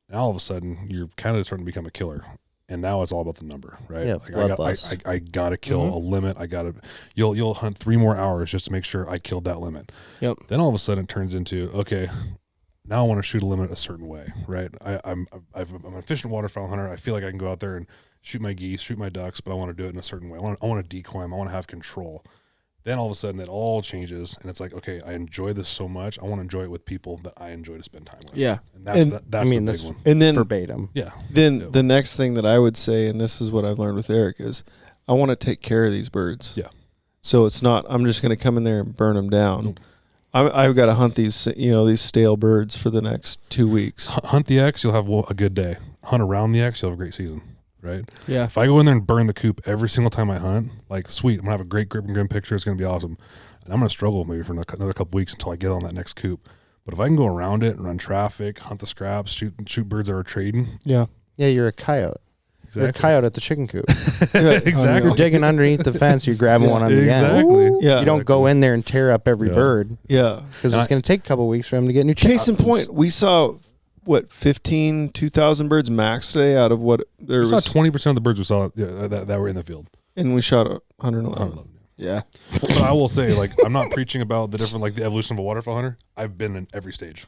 And all of a sudden you're kind of starting to become a killer. And now it's all about the number, right? Yeah, like, I gotta kill a limit. You'll hunt 3 more hours just to make sure I killed that limit. Yep. Then all of a sudden it turns into, okay, now I want to shoot a limit a certain way, right? I'm an efficient waterfowl hunter. I feel like I can go out there and shoot my geese, shoot my ducks, but I want to do it in a certain way. I want to decoy them. I want to have control. Then all of a sudden it all changes, and it's like, okay, I enjoy this so much. I want to enjoy it with people that I enjoy to spend time with. Yeah. And that's the big one. And then verbatim. Yeah. Then the next thing that I would say, and this is what I've learned with Eric, is I want to take care of these birds. Yeah. So it's not, I'm just going to come in there and burn them down. Nope. I've got to hunt these, these stale birds for the next 2 weeks. Hunt the X, you'll have a good day. Hunt around the X, you'll have a great season. Right? Yeah. If I go in there and burn the coop every single time I hunt, like, sweet, I'm going to have a great grip and grin picture. It's going to be awesome. And I'm going to struggle maybe for another couple weeks until I get on that next coop. But if I can go around it and run traffic, hunt the scraps, shoot birds that are trading. Yeah. Yeah, you're a coyote. Exactly. You're a coyote at the chicken coop. Exactly. You're digging underneath the fence. You're grabbing one on the end. Exactly. Yeah. You don't go in there and tear up every bird. Yeah. Because it's going to take a couple weeks for them to get new chickens. Case in point, we saw 2,000 birds max today out of what there was. We saw 20% of the birds we saw that were in the field. And we shot 111. Yeah. But I will say, like, I'm not preaching about the different, like, the evolution of a waterfowl hunter. I've been in every stage.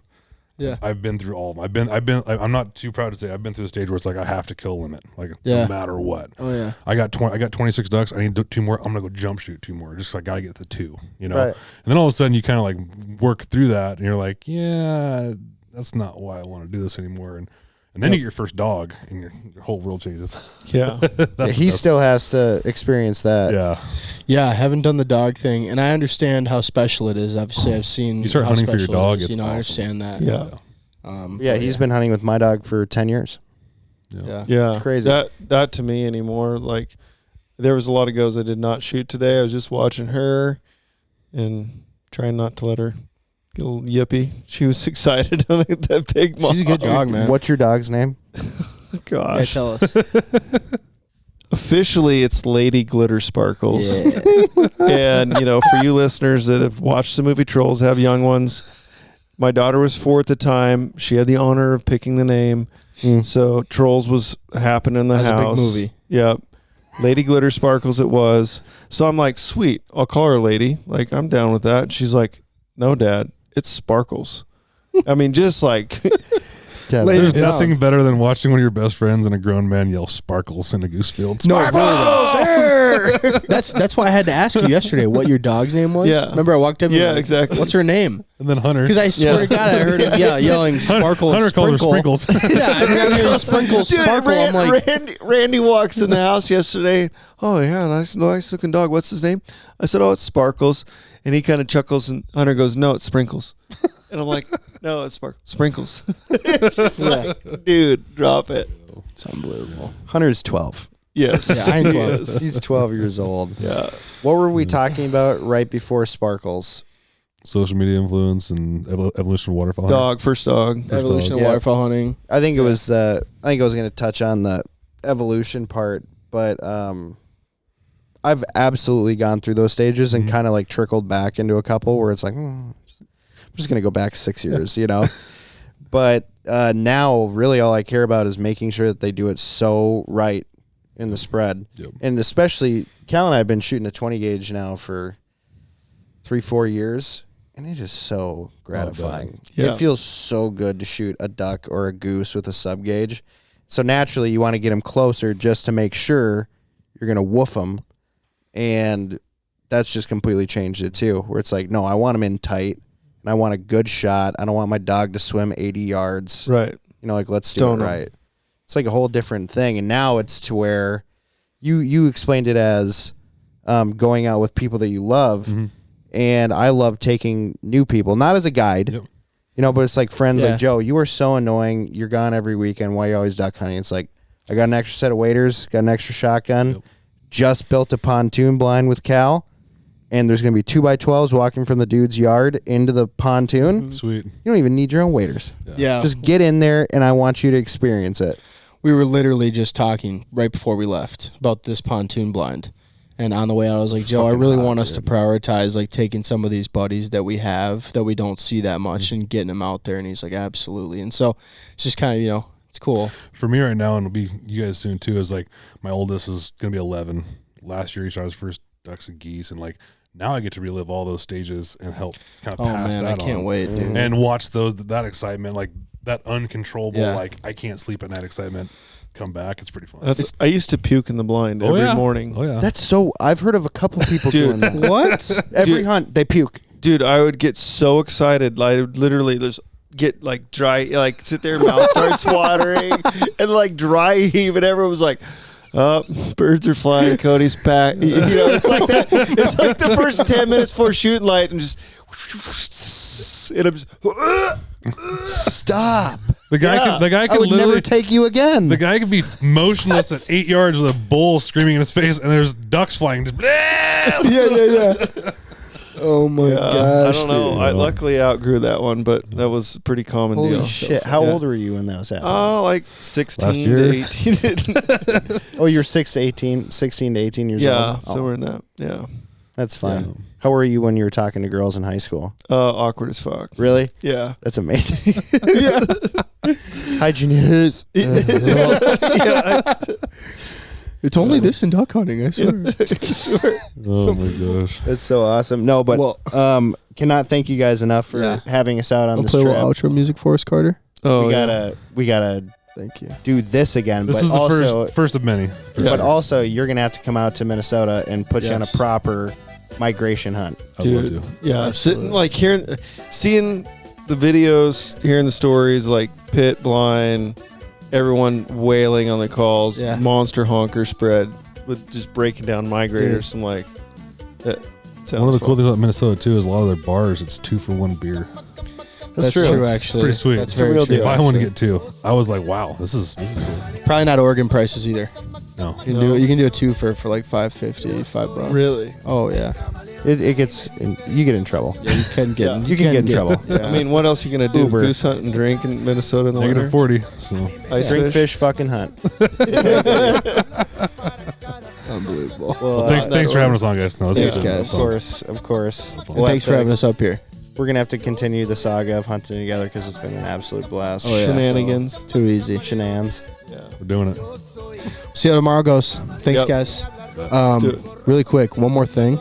Yeah. I've been through all of them. I'm not too proud to say I've been through the stage where it's like I have to kill a limit, like, no matter what. Oh yeah. I got 26 ducks. I need 2 more. I'm gonna go jump shoot 2 more. Just, I gotta get to 2. Right. And then all of a sudden you kind of, like, work through that, and you're like, yeah, that's not why I want to do this anymore. And then you get your first dog, and your whole world changes. Yeah. He still has to experience that. Yeah. Yeah, I haven't done the dog thing, and I understand how special it is. Obviously, I've seen you start how hunting for your dog. It's awesome. I understand that. Yeah. He's been hunting with my dog for 10 years. Yeah. It's crazy. That to me anymore, like, there was a lot of goes I did not shoot today. I was just watching her and trying not to let her get a little yippy. She was excited on that big mom. She's a good dog, man. What's your dog's name? Gosh. Yeah, tell us. Officially, it's Lady Glitter Sparkles. Yeah. And, for you listeners that have watched the movie Trolls, have young ones, my daughter was 4 at the time. She had the honor of picking the name. So Trolls was happening in the house. That's a big movie. Yep. Lady Glitter Sparkles it was. So I'm like, sweet, I'll call her Lady. Like, I'm down with that. And she's like, no, Dad, it's Sparkles. I mean, just like There's nothing better than watching one of your best friends and a grown man yell "Sparkles" in a goose field. No, really. That's why I had to ask you yesterday what your dog's name was. Yeah. Remember, I walked up. Yeah, and like, exactly. What's her name? And then Hunter. Because I swear to God, I heard him yelling "Sparkle" Hunter and called her "Sprinkle." Sprinkles. Yeah, I mean, I'm hearing "Sprinkle," Dude, "Sparkle." I'm like, Randy walks in the house yesterday. Oh yeah, nice looking dog. What's his name? I said, oh, it's Sparkles. And he kind of chuckles, and Hunter goes, no, it's Sprinkles. And I'm like, no, it's Sprinkles. It's just like, dude, drop it. it's unbelievable. Hunter's 12. Yes. Yeah, I know. Yes. He's 12 years old. Yeah. What were we talking about right before Sparkles? Social media influence and evolution of waterfowl. Dog, first dog. Evolution of Yeah. waterfowl hunting. I think it was. I think I was going to touch on the evolution part, but I've absolutely gone through those stages and kind of like trickled back into a couple where it's like, I'm just going to go back 6 years, you know. But now, really, all I care about is making sure that they do it so right in the spread, and especially Cal and I have been shooting a 20 gauge now for 3-4 years. And it is so gratifying. Yeah. It feels so good to shoot a duck or a goose with a sub gauge. So naturally, you want to get them closer just to make sure you're going to woof them. And that's just completely changed it too, where it's like, no, I want them in tight and I want a good shot. I don't want my dog to swim 80 yards. Right. You know, like, let's Stone do it 'em. right. It's like a whole different thing. And now it's to where you explained it as going out with people that you love. Mm-hmm. And I love taking new people, not as a guide, you know, but it's like friends like, Joe, you are so annoying. You're gone every weekend. Why are you always duck hunting? It's like, I got an extra set of waders, got an extra shotgun, just built a pontoon blind with Cal, and there's going to be 2x12s walking from the dude's yard into the pontoon. Sweet. You don't even need your own waders. Yeah. Just get in there, and I want you to experience it. We were literally just talking right before we left about this pontoon blind. And on the way out, I was like, Joe, I Fucking really hot, want us to dude. prioritize like taking some of these buddies that we have that we don't see that much and getting them out there. And he's like, absolutely. And so it's just kind of, you know, it's cool. For me right now, and it'll be you guys soon too, is like my oldest is going to be 11. Last year he shot his first ducks and geese, and like now I get to relive all those stages and help kind of Oh, pass man, that I can't on. wait, dude. And watch that excitement, like that uncontrollable, Yeah. like I can't sleep at night excitement come back. It's pretty fun. I used to puke in the blind every morning. Oh yeah. That's so. I've heard of a couple people doing that. What? Every Dude. hunt, they puke. Dude, I would get so excited. Like, I would literally just get like dry, like sit there, mouth starts watering, and like dry heave, and everyone was like, oh, birds are flying, Cody's pack. You know, it's like that. It's like the first 10 minutes before shooting light, and just, and I'm just, Stop. the guy I can would literally never take you again. the guy could be motionless at 8 yards with a bull screaming in his face, and there's ducks flying. Just yeah. Oh, my I gosh. don't know. dude. I luckily outgrew that one, but that was a pretty common Holy deal. shit. How Yeah. old were you when that was happening? Oh, like 16 Last year? to 18. Oh, you're 16 to 18 years Yeah, old? Oh, somewhere in that. Yeah. that's fine. How were you when you were talking to girls in high school? Awkward as fuck. Really? Yeah. That's amazing. Yeah. How'd you news? It's only this in duck hunting, I swear. Oh my gosh. That's so awesome. No, but Well- cannot thank you guys enough for Yeah. having us out on I'll this play a trip. little outro music for us, Carter. Oh, we gotta Thank you. do this again. This but is the also, first of many. but also, you're gonna have to come out to Minnesota and put you on a Yes. proper migration hunt. I'd love Dude. to. Yeah, sitting like hearing, seeing the videos, hearing the stories, like pit blind, everyone wailing on the calls, Yeah. monster honker spread with just breaking down migrators. I'm like, that sounds One of the cool fun. things about Minnesota too is a lot of their bars. It's 2 for 1 beer. That's true. true. Actually. Pretty sweet. That's It's a very real true. deal. Buy one to actually. get 2. I was like, wow, this is cool. Probably not Oregon prices either. No. You can do a 2 for like $5.50, $5. Really? Oh yeah. It gets you get in trouble. Yeah, you can get. Yeah. You can get in trouble. Yeah. I mean, what else are you gonna do? Uber. Goose hunt and drink in Minnesota in the winter? -40. So Ice Drink fish, fucking hunt. unbelievable. Well, thanks for having us on, guys. No, this Thanks, has been guys. fun. Of course. And We'll thanks have for to- having us up here. We're gonna have to continue the saga of hunting together because it's been an absolute blast. Oh, yeah. Shenanigans. Too easy. Shenanigans. We're doing it. See how tomorrow goes. Thanks, Yep. guys. do it. Really quick, one more thing.